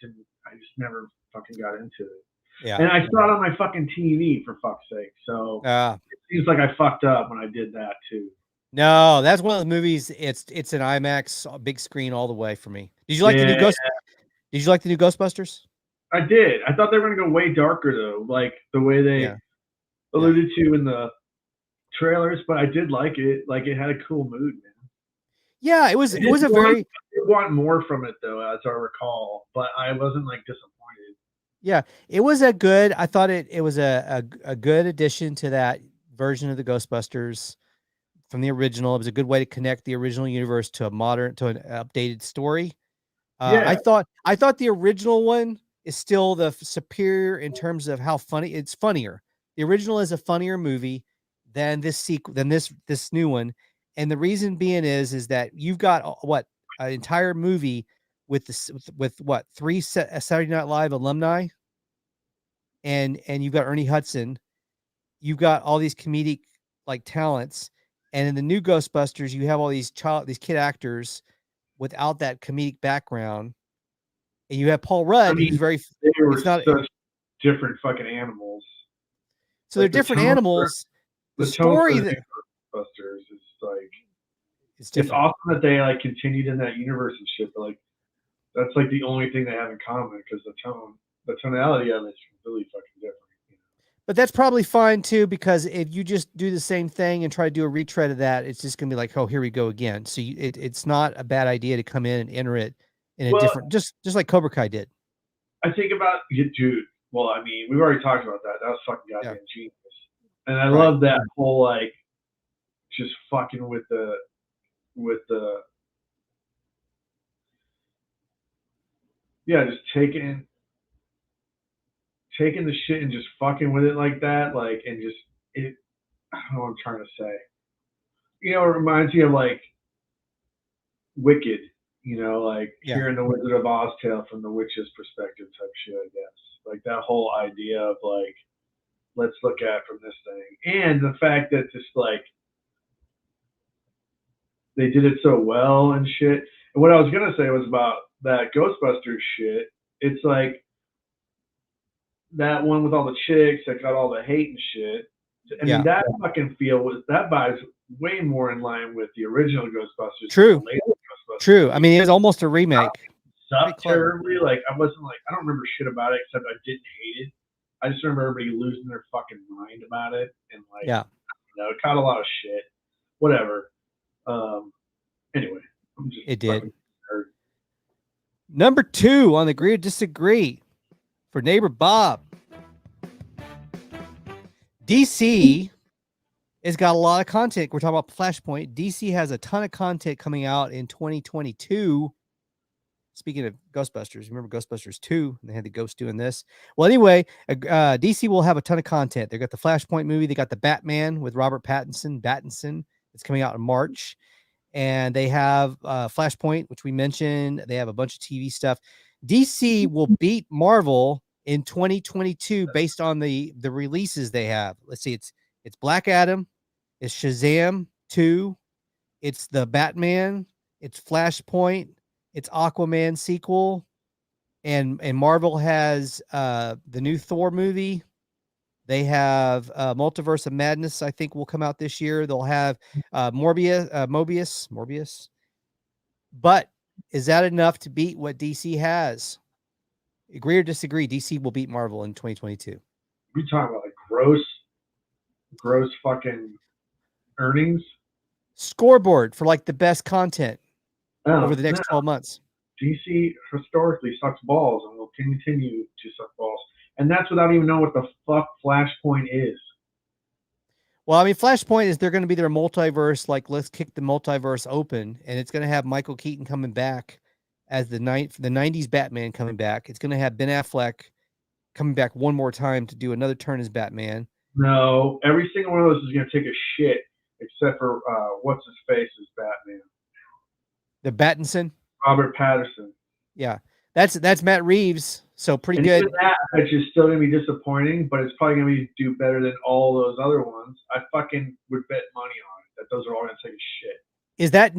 never fucking got into it. Yeah. And I saw it on my fucking TV, for fuck's sake. So it seems like I fucked up when I did that too. No, that's one of those movies. It's an IMAX big screen all the way for me. Did you like the new Did you like the new Ghostbusters? I did. I thought they were gonna go way darker though, like the way they alluded to in the trailers. But I did like it. Like it had a cool mood, man. Yeah, it was a very. I did want more from it though, as I recall, but I wasn't like disappointed. Yeah, it was a good. I thought it was a good addition to that version of the Ghostbusters from the original. It was a good way to connect the original universe to an updated story. I thought the original one is still the superior in terms of how funny. It's funnier. The original is a funnier movie than this this new one, and the reason being is that you've got an entire movie with what 3 Saturday Night Live alumni, and you've got Ernie Hudson, you've got all these comedic like talents, and in the new Ghostbusters you have all these kid actors without that comedic background, and you have Paul Rudd, who's very. They were such different fucking animals. So they're different animals. The story that Ghostbusters is like it's awesome that they like continued in that universe and shit. But like that's like the only thing they have in common because the tonality of it's really fucking different. But that's probably fine too, because if you just do the same thing and try to do a retread of that, it's just gonna be like, oh, here we go again. So it's not a bad idea to come in and enter it in a different, just like Cobra Kai did. I think about dude. Well, I mean, we've already talked about that. That was fucking goddamn genius, and I love that whole like, just fucking with the, just taking the shit and just fucking with it like that, like, and just it. I don't know what I'm trying to say. It reminds me of like Wicked. Like hearing the Wizard of Oz tale from the witch's perspective type shit, I guess. Like that whole idea of like, let's look at it from this thing. And the fact that just like, they did it so well and shit. And what I was going to say was about that Ghostbusters shit. It's like that one with all the chicks that got all the hate and shit. I mean, that fucking that vibes way more in line with the original Ghostbusters. True. True. I mean, it was almost a remake. Sucked terribly. Like I don't remember shit about it except I didn't hate it. I just remember everybody losing their fucking mind about it and like, it caught a lot of shit. Whatever. Anyway, it did. Number 2 on the Agree or Disagree for Neighbor Bob. DC has got a lot of content. We're talking about Flashpoint. DC has a ton of content coming out in 2022. Speaking of Ghostbusters, remember Ghostbusters 2? They had the ghost doing this. Well, anyway, DC will have a ton of content. They got the Flashpoint movie. They got the Batman with Robert Pattinson. It's coming out in March. And they have Flashpoint, which we mentioned. They have a bunch of TV stuff. DC will beat Marvel in 2022 based on the releases they have. Let's see. It's Black Adam. It's Shazam 2. It's the Batman. It's Flashpoint. It's Aquaman sequel. And Marvel has the new Thor movie. They have Multiverse of Madness, I think, will come out this year. They'll have Mobius. But is that enough to beat what DC has? Agree or disagree? DC will beat Marvel in 2022. We talking about like gross fucking earnings? Scoreboard for like the best content over the next 12 months. DC historically sucks balls and will continue to suck balls. And that's without even knowing what the fuck Flashpoint is. Well, I mean, Flashpoint is they're going to be their multiverse. Like, let's kick the multiverse open, and it's going to have Michael Keaton coming back as the 90s Batman coming back. It's going to have Ben Affleck coming back one more time to do another turn as Batman. No, every single one of those is going to take a shit except for what's his face as Batman. The Pattinson. Robert Patterson. Yeah, that's Matt Reeves. So pretty good. Even that, which is still gonna be disappointing, but it's probably gonna do better than all those other ones. I fucking would bet money on it that those are all gonna take a shit. Is that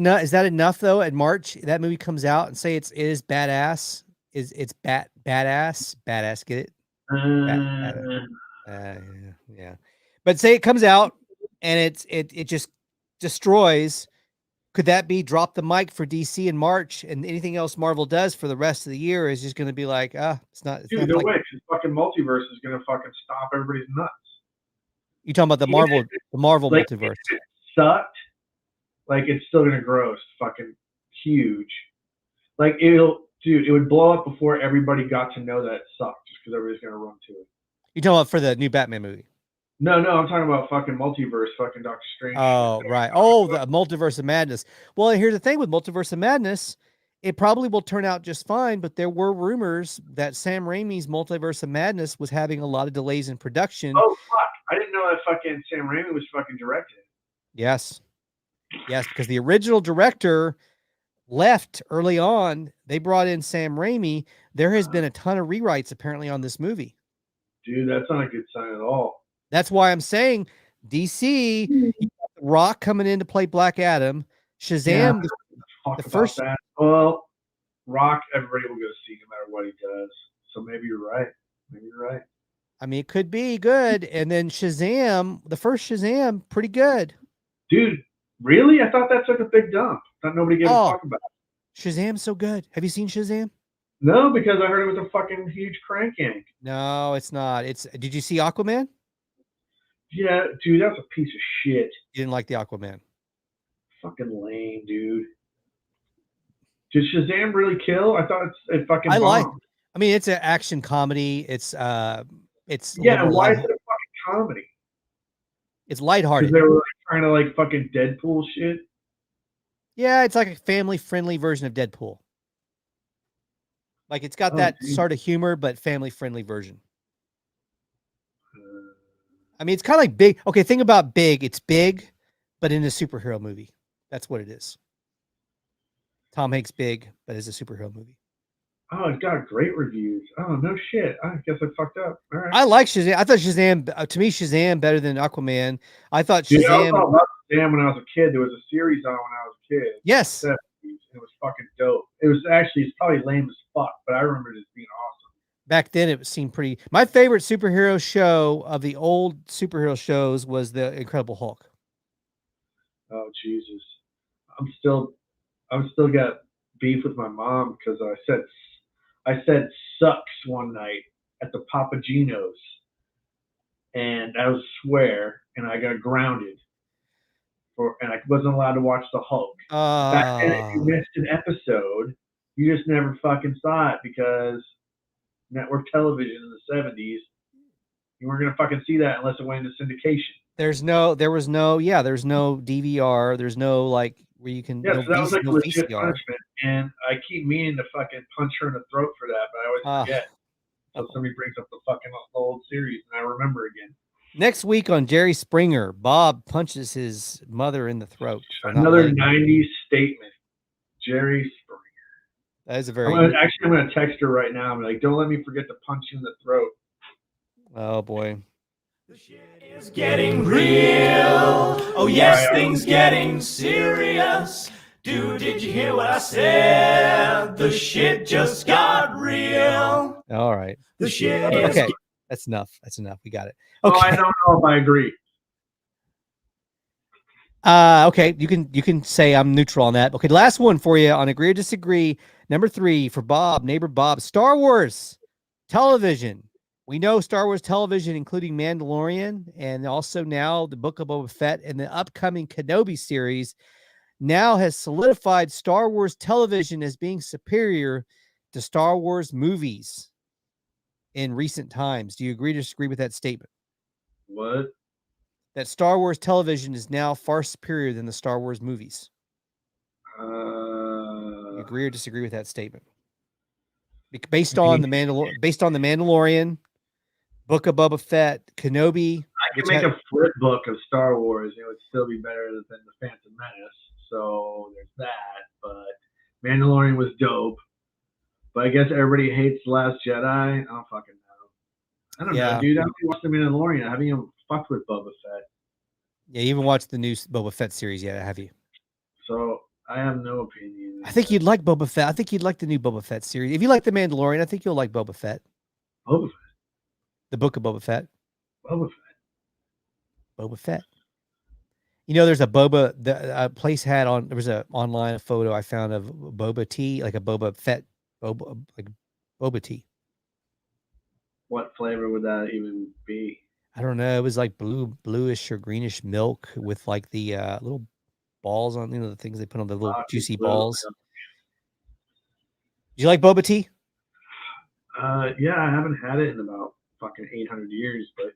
enough though? In March, that movie comes out and say it is badass. It's badass? Get it? Yeah. But say it comes out and it just destroys. Could that be drop the mic for DC in March, and anything else Marvel does for the rest of the year is just going to be like, it's not. It's Dude, not no like, way. Because fucking multiverse is gonna fucking stop everybody's nuts. You talking about the Marvel like, multiverse? If it sucked. Like it's still gonna grow. It's fucking huge. Like it would blow up before everybody got to know that it sucked, just because everybody's gonna run to it. You talking about for the new Batman movie? No, I'm talking about fucking multiverse, fucking Doctor Strange. Oh, right. Oh, the Multiverse of Madness. Well, here's the thing with Multiverse of Madness. It probably will turn out just fine, but there were rumors that Sam Raimi's Multiverse of Madness was having a lot of delays in production. Oh, fuck. I didn't know that fucking Sam Raimi was fucking directing. Yes, because the original director left early on. They brought in Sam Raimi. There has been a ton of rewrites apparently on this movie. Dude, that's not a good sign at all. That's why I'm saying DC, you got The Rock coming in to play Black Adam, Shazam. The first that. Well, Rock, everybody will go see no matter what he does. So maybe you're right. I mean, it could be good. And then Shazam, the first Shazam, pretty good. Dude, really? I thought that took a big dump. Thought nobody gave a fuck about it. Shazam's so good. Have you seen Shazam? No, because I heard it was a fucking huge crank yank. No, it's not. Did you see Aquaman? Yeah, dude, that's a piece of shit. You didn't like the Aquaman? Fucking lame, dude. Did Shazam really kill? I thought it fucking. I mean, it's an action comedy. It's yeah. Why is it a fucking comedy? It's lighthearted. Because they were like trying to like fucking Deadpool shit. Yeah, it's like a family-friendly version of Deadpool. Like it's got that sort of humor, but family-friendly version. I mean, it's kind of like Big. Okay, think about Big. It's Big, but in a superhero movie. That's what it is. Tom Hanks Big, but as a superhero movie. Oh, it got great reviews. Oh, no shit. I guess I fucked up. All right. I like Shazam. I thought Shazam, to me, Shazam better than Aquaman. I thought Shazam. Dude, I thought Shazam when I was a kid. There was a series on when I was a kid. Yes. It was fucking dope. It's probably lame as fuck, but I remember it as being awesome. Back then, it seemed pretty. My favorite superhero show of the old superhero shows was The Incredible Hulk. Oh Jesus, I'm still got beef with my mom because I said sucks one night at the Papagenos, and that was a swear, and I got grounded and I wasn't allowed to watch the Hulk. Back then, if you missed an episode, you just never fucking saw it because network television in the 70s, you weren't gonna fucking see that unless it went into syndication. There was no DVR. There's no like where you can. Yeah, so that was like legit VCR. punishment, and I keep meaning to fucking punch her in the throat for that, but I always forget. So somebody brings up the fucking old series, and I remember again. Next week on Jerry Springer, Bob punches his mother in the throat. Another 90s statement. Jerry Springer. That is a very. I'm going to text her right now. I'm like, don't let me forget to punch you in the throat. Oh boy. The shit is getting real. Oh yes, things getting serious. Dude, did you hear what I said? The shit just got real. All right. The shit is. Okay. That's enough. We got it. Okay. Oh, I don't know if I agree. Okay. You can say I'm neutral on that. Okay. Last one for you on agree or disagree. Number 3 for Bob, neighbor Bob. Star Wars television. We know Star Wars television, including Mandalorian, and also now the Book of Boba Fett and the upcoming Kenobi series, now has solidified Star Wars television as being superior to Star Wars movies in recent times. Do you agree or disagree with that statement? What? That Star Wars television is now far superior than the Star Wars movies. You agree or disagree with that statement? Based on the Mandalorian, Book of Boba Fett, Kenobi. I can make a flip book of Star Wars. It would still be better than the Phantom Menace. So there's that. But Mandalorian was dope, but I guess everybody hates The Last Jedi. I don't fucking know. I don't know, dude. After you watch The Mandalorian, I haven't even fucked with Boba Fett. Yeah, you even watched the new Boba Fett series yet, have you? So I have no opinion. I think you'd like Boba Fett. I think you'd like the new Boba Fett series. If you like The Mandalorian, I think you'll like Boba Fett. Boba Fett. The book of Boba Fett. Boba Fett. Boba Fett. You know, there's a Boba, the place had on, there was a online photo I found of Boba tea, like a Boba Fett, like Boba tea. What flavor would that even be? I don't know. It was like bluish or greenish milk with like the little balls on, the things they put on the little juicy balls. Do you like boba tea? Yeah, I haven't had it in about fucking 800 years, but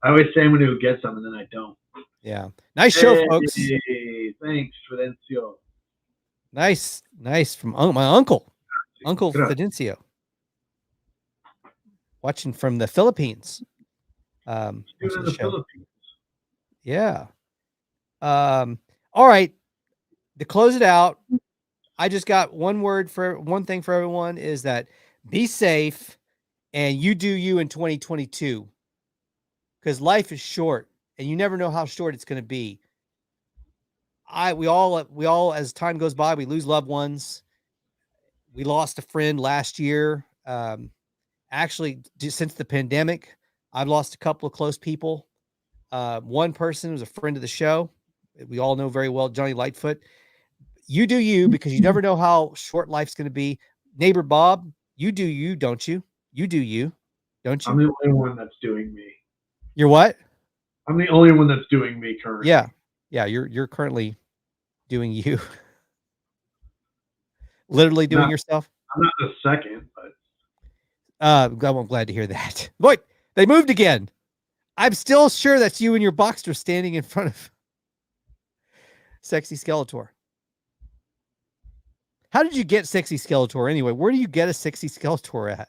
I always say I'm going to get some and then I don't. Yeah. Nice show, folks. Thanks, Fidencio. Nice. From my uncle, Uncle Fidencio. Watching from the Philippines. In the Philippines. Yeah. All right. To close it out, I just got one thing for everyone is that be safe and you do you in 2022. Because life is short and you never know how short it's going to be. We all, as time goes by, we lose loved ones. We lost a friend last year. Actually, since the pandemic, I've lost a couple of close people. One person was a friend of the show. We all know very well, Johnny Lightfoot. You do you, because you never know how short life's going to be. Neighbor Bob, you do you, don't you? You do you, don't you? I'm the only one that's doing me. You're what? I'm the only one that's doing me currently. Yeah. You're currently doing you. Literally doing yourself. I'm not the second, but I'm glad to hear that. Boy, they moved again. I'm still sure that's you and your Boxster standing in front of Sexy Skeletor. How did you get Sexy Skeletor anyway? Where do you get a Sexy Skeletor at?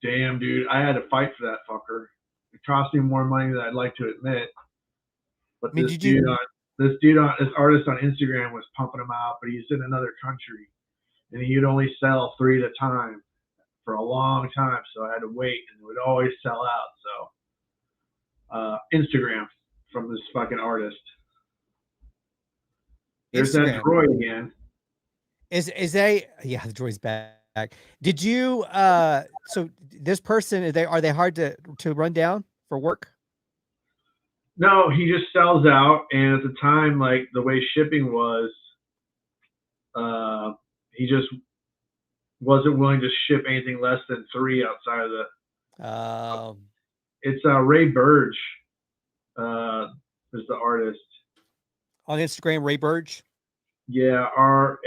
Damn, dude, I had to fight for that fucker. It cost me more money than I'd like to admit. But this artist on Instagram was pumping him out, but he's in another country, and he'd only sell 3 at a time for a long time. So I had to wait, and it would always sell out. So Instagram from this fucking artist. There's that droid again. The droid's back. Did you so this person, are they hard to run down for work? No, he just sells out, and at the time, like the way shipping was, he just wasn't willing to ship anything less than 3 outside of the it's Ray Burge is the artist. On Instagram, Ray Burge? Yeah, RAEBURGE.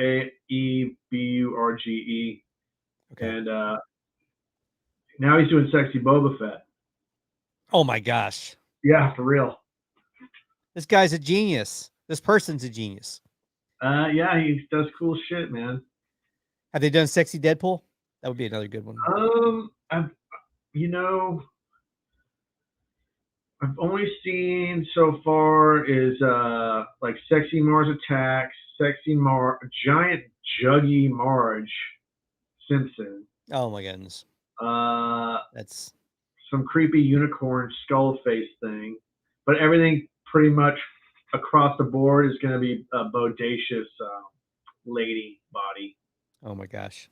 Okay. And now he's doing Sexy Boba Fett. Oh my gosh. Yeah, for real. This guy's a genius. This person's a genius. Yeah, he does cool shit, man. Have they done Sexy Deadpool? That would be another good one. I've only seen so far is like Sexy Mars Attacks, Giant Juggy Marge Simpson. Oh my goodness. That's some creepy unicorn skull face thing, but everything pretty much across the board is going to be a bodacious lady body. Oh my gosh.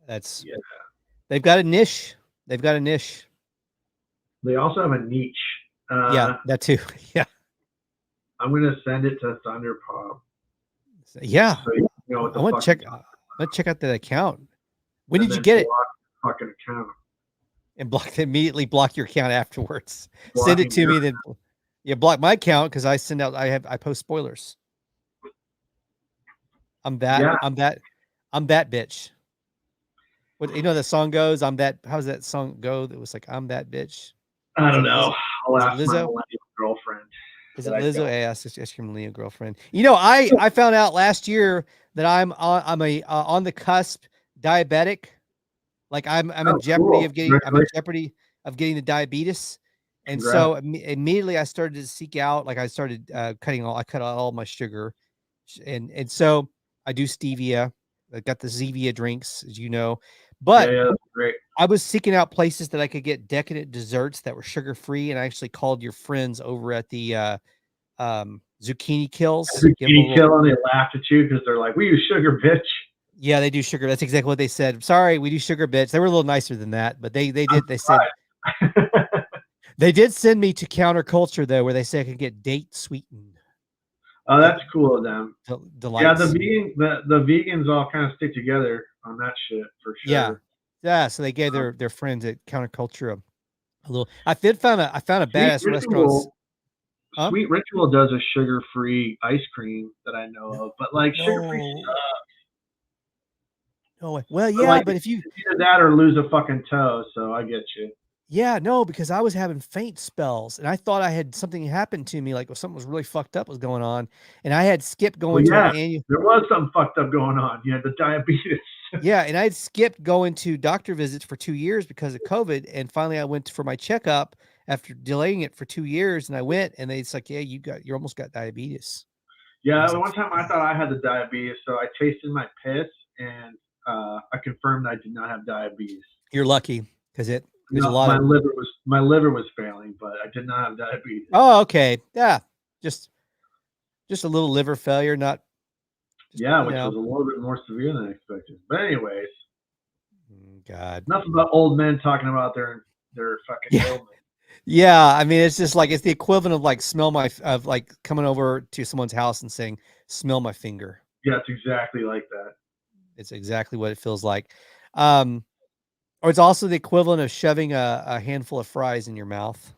They've got a niche. They also have a niche. Yeah, that too. Yeah. I'm going to send it to Thunderpop. Yeah. So you know what I want to check out that account. When did you get it? Fucking account. And immediately block your account afterwards. Send it to me, then you block my account because I post spoilers. I'm that bitch. What the song goes? How does that song go? That was like, I'm that bitch. I don't know. I'll ask Lizzo? my millennial girlfriend. Is it Lizzo? I asked your millennial girlfriend. I found out last year that I'm on the cusp diabetic. Like I'm in jeopardy of getting the diabetes. And so immediately I started to seek out, like I started I cut out all my sugar. And so I do stevia. I got the Zevia drinks, as you know. But yeah, that's great. I was seeking out places that I could get decadent desserts that were sugar-free, and I actually called your friends over at the Zucchini Kills. Zucchini Kill, and they laughed at you because they're like, "We use sugar, bitch." Yeah, they do sugar. That's exactly what they said. Sorry, we do sugar, bitch. They were a little nicer than that, but they did. They said they did send me to Counterculture though, where they said I could get date sweetened. Oh, that's cool of them. Delights. Yeah, the vegans all kind of stick together on that shit for sure. Yeah. So they gave their friends at Counterculture a little. I found a badass restaurant. Sweet Ritual does a sugar-free ice cream that I know of, but like sugar-free stuff. No way. Well, yeah, but if you either that or lose a fucking toe, so I get you. Yeah, no, because I was having faint spells, and I thought I had something happen to me, like something was really fucked up was going on, and I had skipped going to an annual. There was something fucked up going on. You had the diabetes. Yeah, and I had skipped going to doctor visits for 2 years because of COVID, and finally I went for my checkup after delaying it for 2 years, and I went, and it's like, yeah, you almost got diabetes. Yeah, one time I thought I had the diabetes, so I tasted my piss, and I confirmed I did not have diabetes. You're lucky because there's a lot my liver was failing, but I did not have diabetes. Oh, okay. Yeah. Just a little liver failure, not which was a little bit more severe than I expected. But anyways. God. Enough about old men talking about their fucking ailments. Yeah, I mean it's just like it's the equivalent of like like coming over to someone's house and saying, "Smell my finger." Yeah, it's exactly like that. It's exactly what it feels like. Or it's also the equivalent of shoving a handful of fries in your mouth.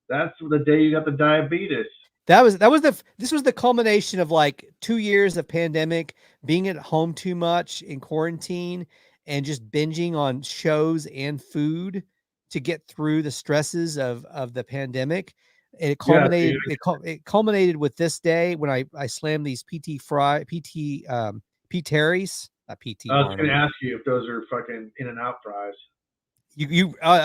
That's the day you got the diabetes. This was the culmination of like 2 years of pandemic, being at home too much in quarantine, and just binging on shows and food to get through the stresses of the pandemic. And it culminated. It culminated with this day when I slammed these P. Terry's. PT. I was going to ask you if those are fucking In-N-Out fries.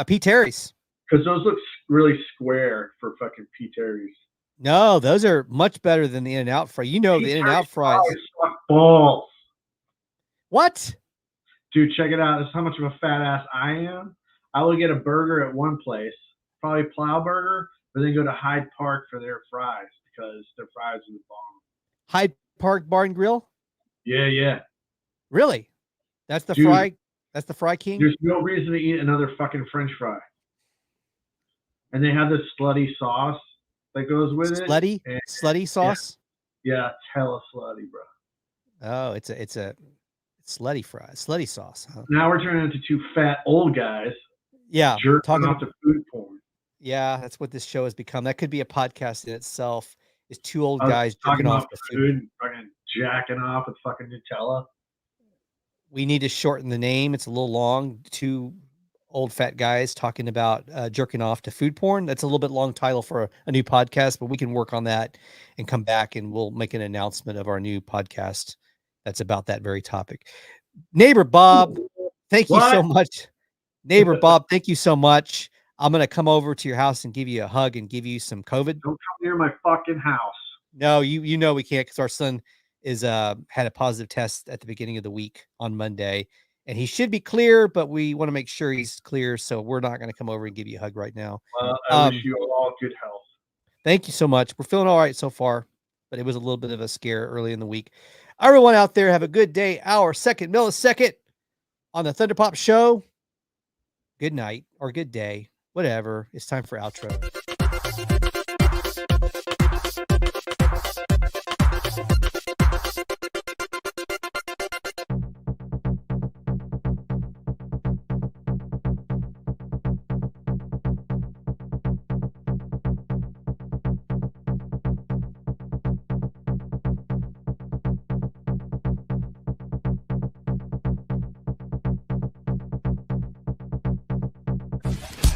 P. Terry's. Because those look really square for fucking P. Terry's. No, those are much better than the In-N-Out fry. You know the In-N-Out fries. Balls. What? Dude, check it out. This is how much of a fat ass I am. I will get a burger at one place, probably Plow Burger, but then go to Hyde Park for their fries because their fries are the bomb. Hyde Park Bar and Grill? Yeah. Really? That's the fry. That's the fry king. There's no reason to eat another fucking French fry. And they have this slutty sauce that goes with it. Slutty sauce. Yeah, it's hella slutty, bro. Oh, it's slutty fry, slutty sauce. Huh? Now we're turning into two fat old guys. Yeah, jerking off to food porn. Yeah, that's what this show has become. That could be a podcast in itself. Is two old guys jerking off to food, fucking jacking off with fucking Nutella. We need to shorten the name. It's a little long. Two old fat guys talking about jerking off to food porn. That's a little bit long title for a new podcast, but we can work on that and come back and we'll make an announcement of our new podcast that's about that very topic. Neighbor Bob, thank you so much. Neighbor Bob, thank you so much. I'm going to come over to your house and give you a hug and give you some COVID. Don't come near my fucking house. No, you know we can't because our son is had a positive test at the beginning of the week on Monday, and he should be clear, but we want to make sure he's clear, so we're not going to come over and give you a hug right now. I wish you all good health. Thank you so much. We're feeling all right so far, but it was a little bit of a scare early in the week. Everyone out there, have a good day, hour, second, millisecond on the Thunderpop Show. Good night or good day, whatever. It's time for outro.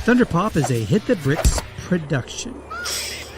Thunderpop is a Hit the Bricks production.